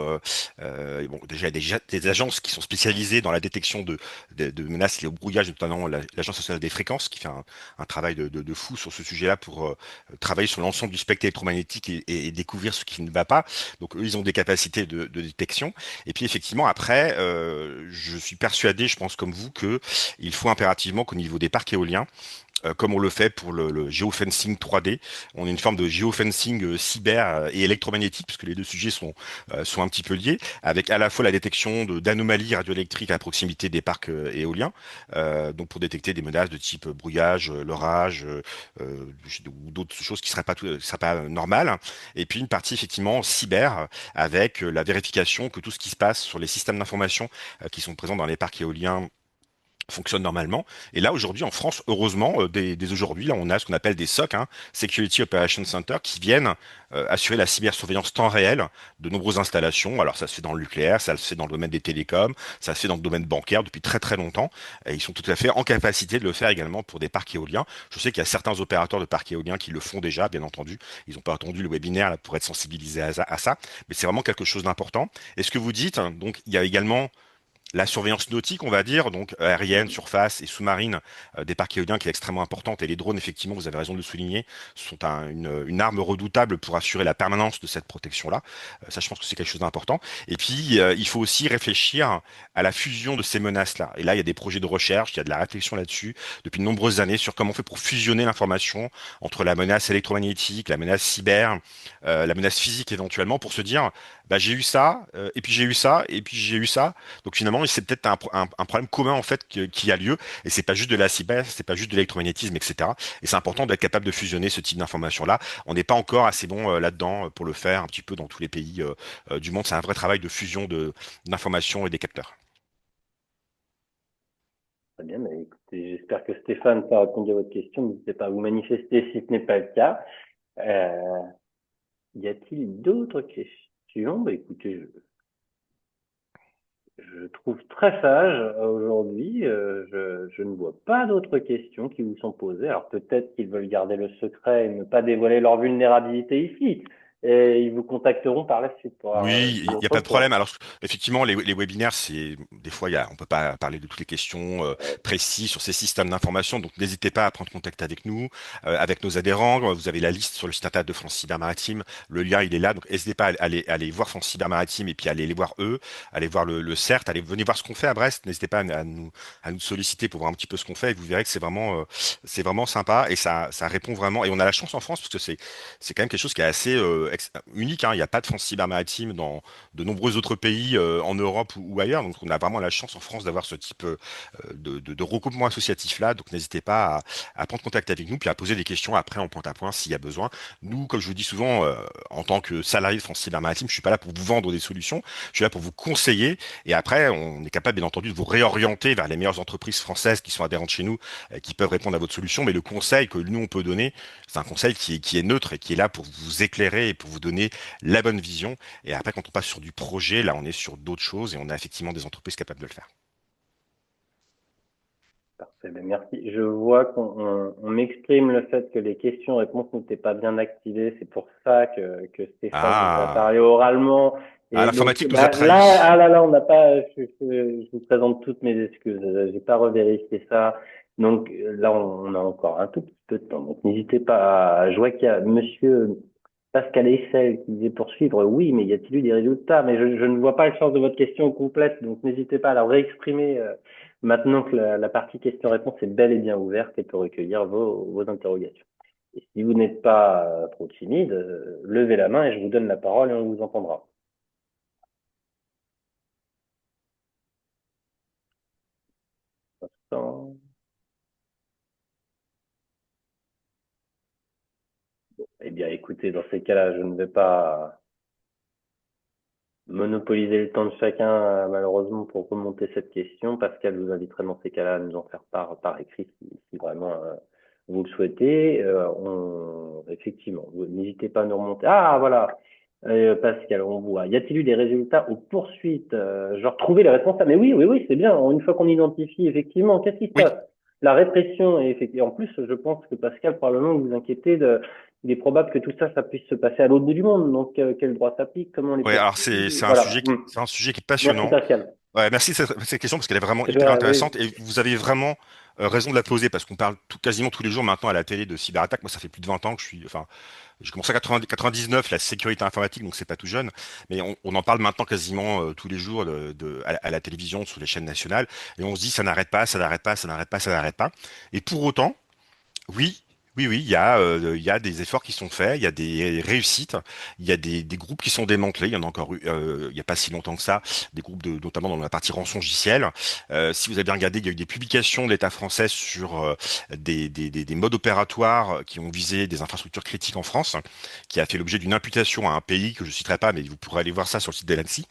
bon, déjà des agences qui sont spécialisées dans la détection de menaces liées au brouillage, notamment l'Agence nationale des fréquences, qui fait un travail de fou sur ce sujet-là pour travailler sur l'ensemble du spectre électromagnétique et découvrir ce qui ne va pas. Donc eux, ils ont des capacités de détection. Et puis effectivement, après, je suis persuadé, je pense comme vous, que il faut impérativement qu'au niveau des parcs éoliens, comme on le fait pour le géofencing 3D. On a une forme de géofencing cyber et électromagnétique, puisque les deux sujets sont un petit peu liés, avec à la fois la détection d'anomalies radioélectriques à proximité des parcs éoliens, donc pour détecter des menaces de type brouillage, l'orage, ou d'autres choses qui seraient pas normales. Et puis une partie effectivement cyber, avec la vérification que tout ce qui se passe sur les systèmes d'information qui sont présents dans les parcs éoliens fonctionne normalement. Et là, aujourd'hui, en France, heureusement, dès aujourd'hui, là, on a ce qu'on appelle des SOC, hein, Security Operations Center, qui viennent assurer la cybersurveillance temps réel de nombreuses installations. Alors, ça se fait dans le nucléaire, ça se fait dans le domaine des télécoms, ça se fait dans le domaine bancaire depuis très très longtemps. Et ils sont tout à fait en capacité de le faire également pour des parcs éoliens. Je sais qu'il y a certains opérateurs de parcs éoliens qui le font déjà, bien entendu. Ils n'ont pas attendu le webinaire là, pour être sensibilisés à ça, mais c'est vraiment quelque chose d'important. Et ce que vous dites, hein, donc, il y a également la surveillance nautique, on va dire, donc aérienne, surface et sous-marine des parcs éoliens qui est extrêmement importante. Et les drones, effectivement, vous avez raison de le souligner, sont une arme redoutable pour assurer la permanence de cette protection-là. Ça, je pense que c'est quelque chose d'important. Et puis, il faut aussi réfléchir à la fusion de ces menaces-là. Et là, il y a des projets de recherche, il y a de la réflexion là-dessus depuis de nombreuses années sur comment on fait pour fusionner l'information entre la menace électromagnétique, la menace cyber, la menace physique éventuellement, pour se dire, bah, j'ai eu ça, et puis j'ai eu ça, et puis j'ai eu ça. Donc finalement, c'est peut-être un problème commun en fait qui a lieu, et c'est pas juste de la cyber, c'est pas juste de l'électromagnétisme, etc. Et c'est important d'être capable de fusionner ce type d'informations-là. On n'est pas encore assez bon là-dedans pour le faire un petit peu dans tous les pays du monde. C'est un vrai travail de fusion de d'informations et des capteurs. Très bien, mais écoutez, j'espère que Stéphane a répondu à votre question. N'hésitez pas à vous manifester si ce n'est pas le cas. Euh, Y a-t-il d'autres questions? Bah, écoutez, je trouve très sage aujourd'hui. Je ne vois pas d'autres questions qui vous sont posées. Alors peut-être qu'ils veulent garder le secret et ne pas dévoiler leur vulnérabilité ici. Et ils vous contacteront par la suite pour Oui, il n'y a d'autres pas de points. problème. Alors, effectivement, les webinaires, c'est des fois, on peut pas parler de toutes les questions précises sur ces systèmes d'information. Donc, n'hésitez pas à prendre contact avec nous, avec nos adhérents. Vous avez la liste sur le site internet de France Cyber Maritime. Le lien, il est là. Donc, n'hésitez pas à aller voir France Cyber Maritime et puis à aller les voir eux, aller voir le CERT, venez voir ce qu'on fait à Brest. N'hésitez pas à nous solliciter pour voir un petit peu ce qu'on fait. Et vous verrez que c'est vraiment sympa et ça répond vraiment. Et on a la chance en France parce que c'est quand même quelque chose qui est assez unique, hein. Il n'y a pas de France Cyber Maritime dans de nombreux autres pays en Europe ou ailleurs. Donc on a vraiment la chance en France d'avoir ce type de regroupement associatif là. Donc n'hésitez pas à prendre contact avec nous puis à poser des questions après en point à point s'il y a besoin. Nous, comme je vous dis souvent, en tant que salarié de France Cyber Maritime, je suis pas là pour vous vendre des solutions. Je suis là pour vous conseiller. Et après, on est capable, bien entendu, de vous réorienter vers les meilleures entreprises françaises qui sont adhérentes chez nous, qui peuvent répondre à votre solution. Mais le conseil que nous on peut donner, c'est un conseil qui est neutre et qui est là pour vous éclairer et pour vous donner la bonne vision. Et après, quand on passe sur du projet, là, on est sur d'autres choses et on a effectivement des entreprises capables de le faire. Parfait, ben merci. Je vois qu'on m'exprime le fait que les questions-réponses n'étaient pas bien activées. C'est pour ça que Stéphane vous a Ah, parlé oralement. ah, Et donc, l'informatique nous a bah, là, trahis. ah là là, on n'a pas, je vous présente toutes mes excuses. J'ai pas revérifié ça. Donc, là, on a encore un tout petit peu de temps. Donc, n'hésitez pas je vois qu'il y a monsieur Pascal Essel qui disait poursuivre. Oui, mais y a-t-il eu des résultats? Mais je ne vois pas le sens de votre question complète. Donc, n'hésitez pas à la réexprimer. Maintenant que la partie question-réponse est bel et bien ouverte et peut recueillir vos interrogations. Et si vous n'êtes pas trop timide, levez la main et je vous donne la parole et on vous entendra. Eh bien, écoutez, dans ces cas-là, je ne vais pas monopoliser le temps de chacun, malheureusement, pour remonter cette question. Pascal vous inviterai dans ces cas-là à nous en faire part par écrit si vraiment vous le souhaitez. Effectivement, n'hésitez pas à nous remonter. Ah, voilà, Pascal, on voit. Y a-t-il eu des résultats aux poursuites? Genre, trouver les responsables. Mais oui, oui, oui, c'est bien. Une fois qu'on identifie, effectivement, qu'est-ce qui se Oui, passe? La répression, et effectivement, en plus, je pense que Pascal, probablement, vous inquiétez il est probable que tout ça, ça puisse se passer à l'autre bout du monde. Donc, quel droit s'applique? Comment les ouais, alors poursuit? Voilà. c'est un sujet qui est Merci, passionnant. Pascal. Ouais, merci de cette question parce qu'elle est vraiment hyper Oui, intéressante et vous avez vraiment raison de la poser parce qu'on parle quasiment tous les jours maintenant à la télé de cyberattaques. Moi, ça fait plus de 20 ans que j'ai commencé en 99, la sécurité informatique, donc c'est pas tout jeune, mais on en parle maintenant quasiment tous les jours à la télévision, sur les chaînes nationales, et on se dit ça n'arrête pas, ça n'arrête pas, ça n'arrête pas, ça n'arrête pas. Et pour autant, oui, oui, il y a des efforts qui sont faits, il y a des réussites, il y a des groupes qui sont démantelés. Il y en a encore eu, il n'y a pas si longtemps que ça, des groupes notamment dans la partie rançongiciel. Si vous avez bien regardé, il y a eu des publications de l'État français sur des modes opératoires qui ont visé des infrastructures critiques en France, qui a fait l'objet d'une imputation à un pays que je citerai pas, mais vous pourrez aller voir ça sur le site de l'ANSSI,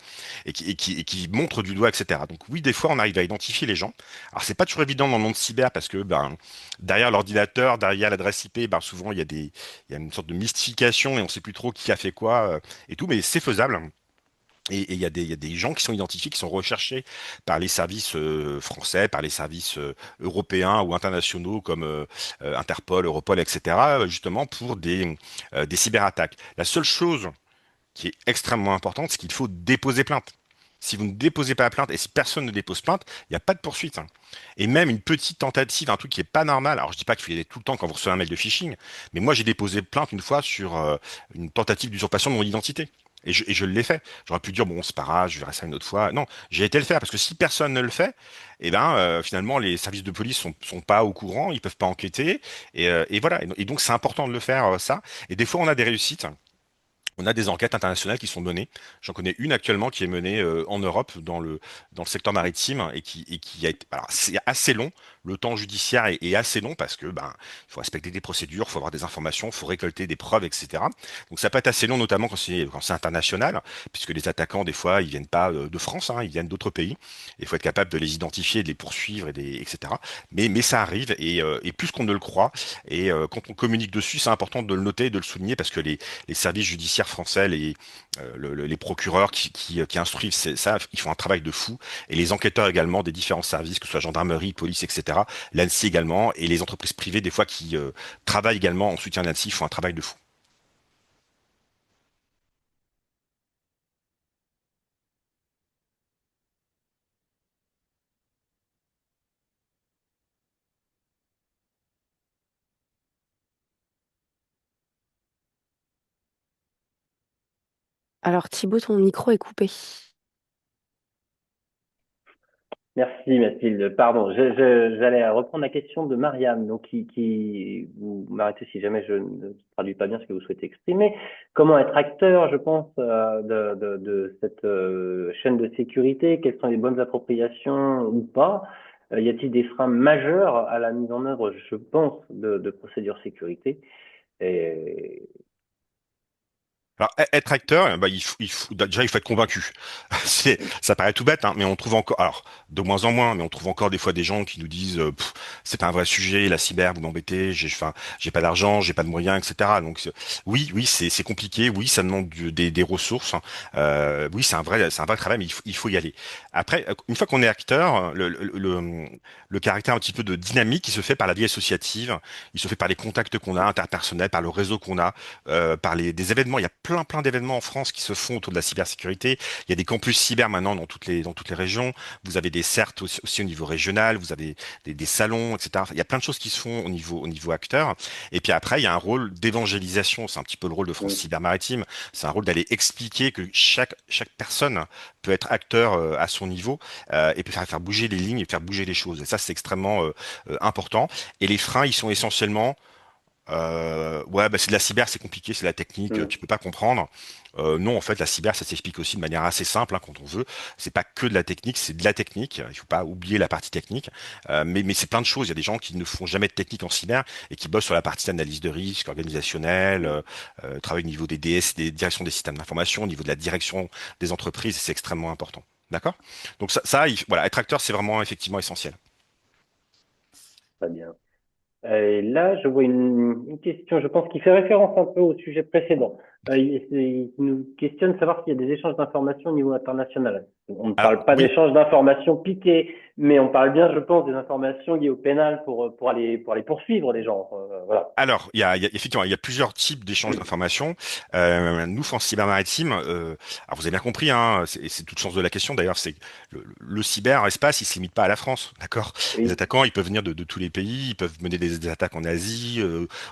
et qui montre du doigt, etc. Donc oui, des fois, on arrive à identifier les gens. Alors c'est pas toujours évident dans le monde cyber parce que ben derrière l'ordinateur, derrière l'adresse IP, ben souvent il y a une sorte de mystification et on sait plus trop qui a fait quoi et tout, mais c'est faisable. Il y a des gens qui sont identifiés, qui sont recherchés par les services français, par les services européens ou internationaux comme Interpol, Europol, etc., justement pour des cyberattaques. La seule chose qui est extrêmement importante, c'est qu'il faut déposer plainte. Si vous ne déposez pas la plainte et si personne ne dépose plainte, il n'y a pas de poursuite, hein. Et même une petite tentative, un truc qui est pas normal. Alors je dis pas qu'il faut y aller tout le temps quand vous recevez un mail de phishing, mais moi j'ai déposé plainte une fois sur une tentative d'usurpation de mon identité. Et je l'ai fait. J'aurais pu dire bon c'est pas grave, je verrai ça une autre fois. Non, j'ai été le faire parce que si personne ne le fait, eh ben finalement les services de police sont pas au courant, ils peuvent pas enquêter et voilà. Et donc c'est important de le faire ça. Et des fois on a des réussites. On a des enquêtes internationales qui sont menées. J'en connais une actuellement qui est menée en Europe dans le secteur maritime et qui a été. Alors c'est assez long. Le temps judiciaire est assez long parce que ben il faut respecter des procédures, il faut avoir des informations, il faut récolter des preuves, etc. Donc ça peut être assez long, notamment quand c'est international, puisque les attaquants des fois ils viennent pas de France, hein, ils viennent d'autres pays. Il faut être capable de les identifier, de les poursuivre etc. Mais ça arrive et plus qu'on ne le croit. Et quand on communique dessus, c'est important de le noter et de le souligner parce que les services judiciaires français, les procureurs qui instruisent ça, ils font un travail de fou. Et les enquêteurs également des différents services, que ce soit gendarmerie, police, etc. L'ANSSI également, et les entreprises privées, des fois, qui travaillent également en soutien de l'ANSSI, font un travail de fou. Alors Thibaut, ton micro est coupé. Merci Mathilde. Pardon, j'allais reprendre la question de Mariam, donc vous m'arrêtez si jamais je ne traduis pas bien ce que vous souhaitez exprimer. Comment être acteur, je pense, de cette chaîne de sécurité? Quelles sont les bonnes appropriations ou pas? Y a-t-il des freins majeurs à la mise en œuvre, je pense, de procédures sécurité? Et Alors, être acteur, bah, déjà, il faut être convaincu. Ça paraît tout bête, hein, mais on trouve encore, alors, de moins en moins, mais on trouve encore des fois des gens qui nous disent, c'est pas un vrai sujet, la cyber, vous m'embêtez, enfin, j'ai pas d'argent, j'ai pas de moyens, etc. Donc, oui, c'est compliqué, oui, ça demande des ressources, hein. Oui, c'est un vrai travail, mais il faut y aller. Après, une fois qu'on est acteur, le caractère un petit peu de dynamique, il se fait par la vie associative, il se fait par les contacts qu'on a interpersonnels, par le réseau qu'on a par des événements. Il y a plein d'événements en France qui se font autour de la cybersécurité. Il y a des campus cyber maintenant dans toutes les régions. Vous avez des certes aussi au niveau régional. Vous avez des salons, etc. Il y a plein de choses qui se font au niveau acteur. Et puis après, il y a un rôle d'évangélisation. C'est un petit peu le rôle de France Cyber Maritime. C'est un rôle d'aller expliquer que chaque personne peut être acteur à son niveau et peut faire bouger les lignes et faire bouger les choses. Et ça, c'est extrêmement important. Et les freins, ils sont essentiellement ouais, bah c'est de la cyber, c'est compliqué, c'est de la technique, tu peux pas comprendre. Non, en fait, la cyber, ça s'explique aussi de manière assez simple, hein, quand on veut. C'est pas que de la technique, c'est de la technique. Il faut pas oublier la partie technique. Mais c'est plein de choses. Il y a des gens qui ne font jamais de technique en cyber et qui bossent sur la partie d'analyse de risque organisationnelle, travail au niveau des DS, des directions des systèmes d'information, au niveau de la direction des entreprises. C'est extrêmement important. D'accord? Donc voilà, être acteur, c'est vraiment effectivement essentiel. très bien. Et là, je vois une question, je pense, qui fait référence un peu au sujet précédent. Il nous questionne de savoir s'il y a des échanges d'informations au niveau international. On ne Alors parle pas oui, d'échanges d'informations piquées, mais on parle bien, je pense, des informations liées au pénal pour aller poursuivre les gens. Voilà. Alors, effectivement, il y a plusieurs types d'échanges d'informations. Nous, France Cyber Maritime, alors vous avez bien compris, hein, c'est toute chance de la question d'ailleurs, c'est que le cyberespace, il se limite pas à la France, d'accord? Les Oui. attaquants, ils peuvent venir de tous les pays, ils peuvent mener des attaques en Asie,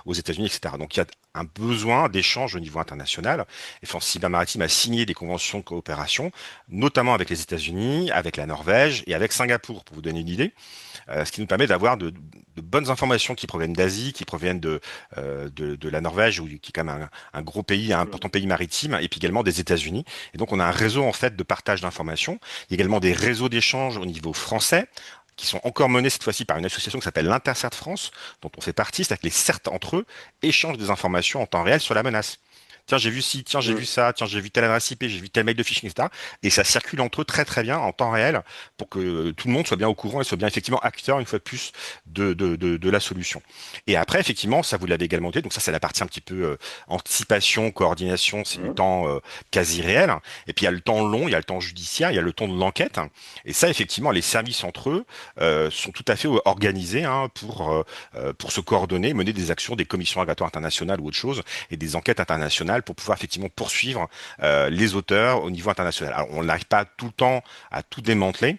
aux États-Unis, etc. Donc, il y a un besoin d'échange au niveau international. Et France Cyber Maritime a signé des conventions de coopération, notamment avec les États-Unis, avec la Norvège et avec Singapour, pour vous donner une idée. Ce qui nous permet d'avoir de bonnes informations qui proviennent d'Asie, qui proviennent de la Norvège, qui est quand même un gros pays, un important pays maritime, et puis également des États-Unis. Et donc on a un réseau en fait de partage d'informations. Il y a également des réseaux d'échange au niveau français qui sont encore menés cette fois-ci par une association qui s'appelle l'Intercert France, dont on fait partie, c'est-à-dire que les CERT entre eux échangent des informations en temps réel sur la menace. Tiens, j'ai vu ci, tiens, j'ai vu Mm. ça, tiens, j'ai vu telle adresse IP, j'ai vu tel mail de phishing, etc. Et ça circule entre eux très très bien en temps réel pour que tout le monde soit bien au courant et soit bien effectivement acteur une fois de plus de la solution. Et après, effectivement, ça vous l'avez également dit, donc ça c'est la partie un petit peu anticipation, coordination, c'est du Mm. temps quasi réel. Et puis il y a le temps long, il y a le temps judiciaire, il y a le temps de l'enquête. Et ça, effectivement, les services entre eux sont tout à fait organisés, hein, pour se coordonner, mener des actions, des commissions rogatoires internationales ou autre chose, et des enquêtes internationales pour pouvoir effectivement poursuivre les auteurs au niveau international. Alors, on n'arrive pas tout le temps à tout démanteler.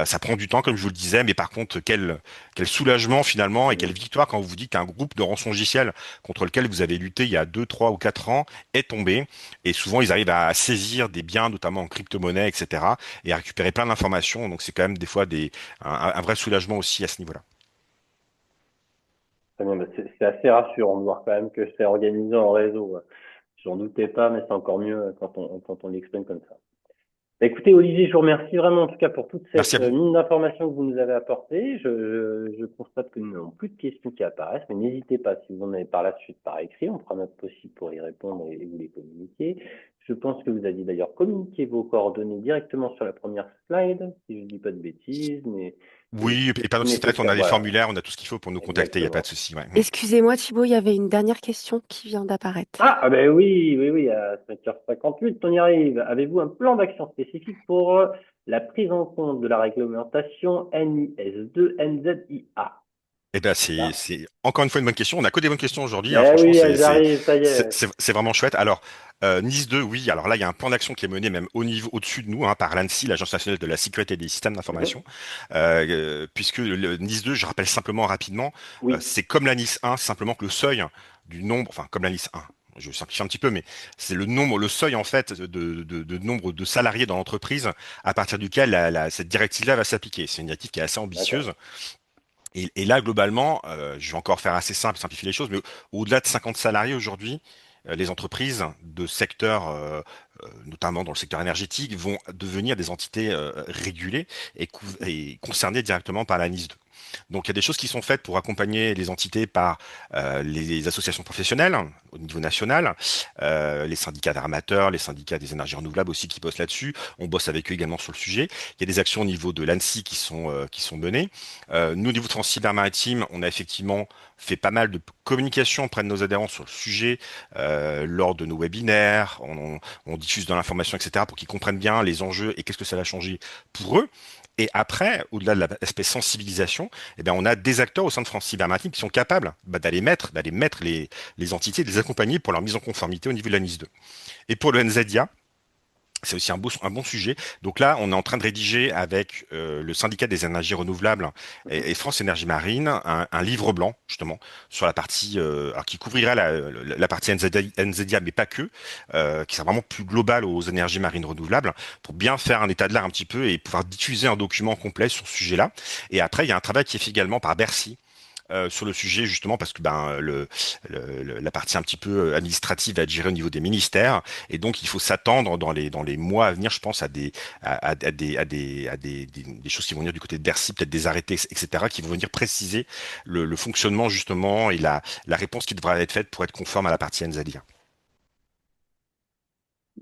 Ça prend du temps, comme je vous le disais, mais par contre, quel soulagement finalement et quelle Mm. victoire quand vous vous dites qu'un groupe de rançongiciels contre lequel vous avez lutté il y a 2, 3 ou 4 ans est tombé. Et souvent, ils arrivent à saisir des biens, notamment en crypto-monnaie, etc., et à récupérer plein d'informations. Donc, c'est quand même des fois un vrai soulagement aussi à ce niveau-là. Très bien, bah, c'est assez rassurant de voir quand même que c'est organisé en réseau. J'en doutais pas, mais c'est encore mieux quand on l'exprime comme ça. Bah, écoutez, Olivier, je vous remercie vraiment en tout cas pour toute Merci cette à vous. mine d'informations que vous nous avez apportées. Je constate que nous n'avons plus de questions qui apparaissent, mais n'hésitez pas, si vous en avez par la suite par écrit, on fera notre possible pour y répondre et vous les communiquer. Je pense que vous aviez d'ailleurs communiqué vos coordonnées directement sur la première slide, si je ne dis pas de bêtises, mais Oui, et pas tout notre site internet, on nécessaire, a les voilà, formulaires, on a tout ce qu'il faut pour nous contacter, il n'y a pas de exactement. souci. Ouais. Excusez-moi Thibaut, il y avait une dernière question qui vient d'apparaître. Ah ben oui, oui, oui, à 5h58, on y arrive. Avez-vous un plan d'action spécifique pour la prise en compte de la réglementation NIS2-NZIA? Eh ben, Là. c'est encore une fois une bonne question. On a que des bonnes questions aujourd'hui, hein. Ben Franchement, oui, elles arrivent, ça y est. c'est vraiment chouette. Alors, Nice 2, oui. Alors là, il y a un plan d'action qui est mené même au niveau au-dessus de nous, hein, par l'ANSSI, l'Agence nationale de la sécurité des systèmes Mhm. d'information, puisque le Nice 2, je rappelle simplement rapidement, Oui, c'est comme la Nice 1, c'est simplement que le seuil du nombre, enfin comme la Nice 1. Je simplifie un petit peu, mais c'est le nombre, le seuil en fait de nombre de salariés dans l'entreprise à partir duquel cette directive-là va s'appliquer. C'est une directive qui est assez d'accord. ambitieuse. Et là, globalement, je vais encore faire assez simple, simplifier les choses, mais au-delà de 50 salariés aujourd'hui, les entreprises de secteurs, notamment dans le secteur énergétique, vont devenir des entités régulées et concernées directement par la NIS2. Donc, il y a des choses qui sont faites pour accompagner les entités par les associations professionnelles au niveau national, les syndicats d'armateurs, les syndicats des énergies renouvelables aussi qui bossent là-dessus. On bosse avec eux également sur le sujet. Il y a des actions au niveau de l'ANSSI qui sont menées. Nous, au niveau de France Cyber on a effectivement fait pas mal de communication auprès de nos adhérents sur le sujet lors de nos webinaires. On diffuse de l'information, etc., pour qu'ils comprennent bien les enjeux et qu'est-ce que ça va changer pour eux. Et après, au-delà de l'aspect sensibilisation, eh bien, on a des acteurs au sein de France Cyber qui sont capables d'aller mettre les entités, de les accompagner pour leur mise en conformité au niveau de la NIS 2. Et pour le NZIA, c'est aussi un bon sujet. Donc là, on est en train de rédiger avec le syndicat des énergies renouvelables Mhm. et France Énergie Marine un livre blanc justement sur la partie alors qui couvrira la partie NZIA, mais pas que, qui sera vraiment plus global aux énergies marines renouvelables pour bien faire un état de l'art un petit peu et pouvoir diffuser un document complet sur ce sujet-là. Et après, il y a un travail qui est fait également par Bercy sur le sujet justement parce que la partie un petit peu administrative va être gérée au niveau des ministères et donc il faut s'attendre dans les mois à venir, je pense, des choses qui vont venir du côté de Bercy, peut-être des arrêtés, etc., qui vont venir préciser le fonctionnement justement et la réponse qui devra être faite pour être conforme à la partie NZIA.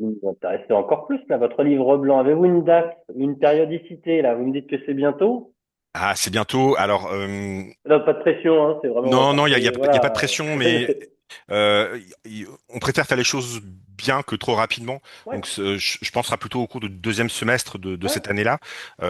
Vous nous intéressez encore plus, là, votre livre blanc. Avez-vous une date, une périodicité, là? Vous me dites que c'est bientôt? Ah, c'est bientôt. Alors, Non, pas de pression, hein, c'est vraiment non, non, parce que, y a pas de voilà. pression, mais on préfère faire les choses bien que trop rapidement. Ouais, Donc, je pense que ce sera plutôt au cours du deuxième semestre de ouais. cette année-là.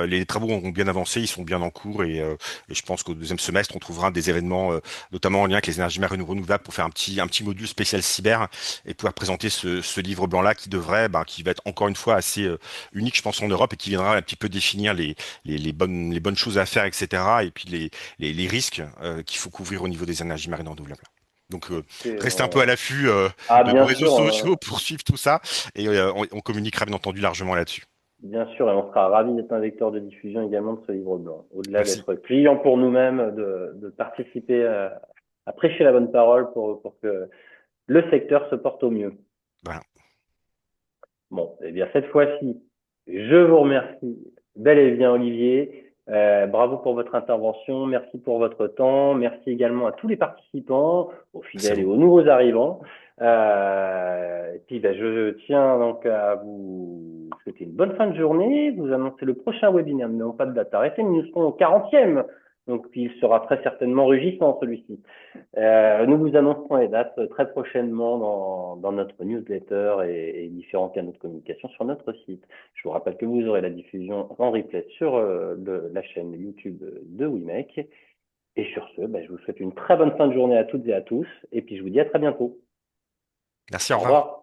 Les travaux ont bien avancé, ils sont bien en cours et je pense qu'au deuxième semestre, on trouvera des événements, notamment en lien avec les énergies marines renouvelables, pour faire un petit module spécial cyber et pouvoir présenter ce livre blanc-là qui devrait, ben, qui va être encore une fois assez unique, je pense, en Europe et qui viendra un petit peu définir les bonnes choses à faire, etc. Et puis les risques qu'il faut couvrir au niveau des énergies marines renouvelables. Donc, Écoutez, restez un peu à l'affût ah, de nos bien réseaux sûr, sociaux pour suivre tout ça et on communiquera bien entendu largement là-dessus. bien sûr, et on sera ravis d'être un vecteur de diffusion également de ce livre blanc. Au-delà Merci. d'être client pour nous-mêmes, de participer à prêcher la bonne parole pour que le secteur se porte au mieux. Voilà. Bon, eh bien, cette fois-ci, je vous remercie bel et bien, Olivier. Bravo pour votre intervention. Merci pour votre temps. Merci également à tous les participants, aux Merci à fidèles et vous. aux nouveaux arrivants. Et puis, ben, je tiens donc à vous souhaiter une bonne fin de journée. Vous annoncer le prochain webinaire. Nous n'avons pas de date arrêtée, mais nous serons au 40e. Donc, il sera très certainement rugissant, celui-ci. Nous vous annoncerons les dates très prochainement dans notre newsletter et différents canaux de communication sur notre site. Je vous rappelle que vous aurez la diffusion en replay sur la chaîne YouTube de WeMake. Et sur ce, ben, je vous souhaite une très bonne fin de journée à toutes et à tous. Et puis je vous dis à très bientôt. Merci, au Au revoir. revoir.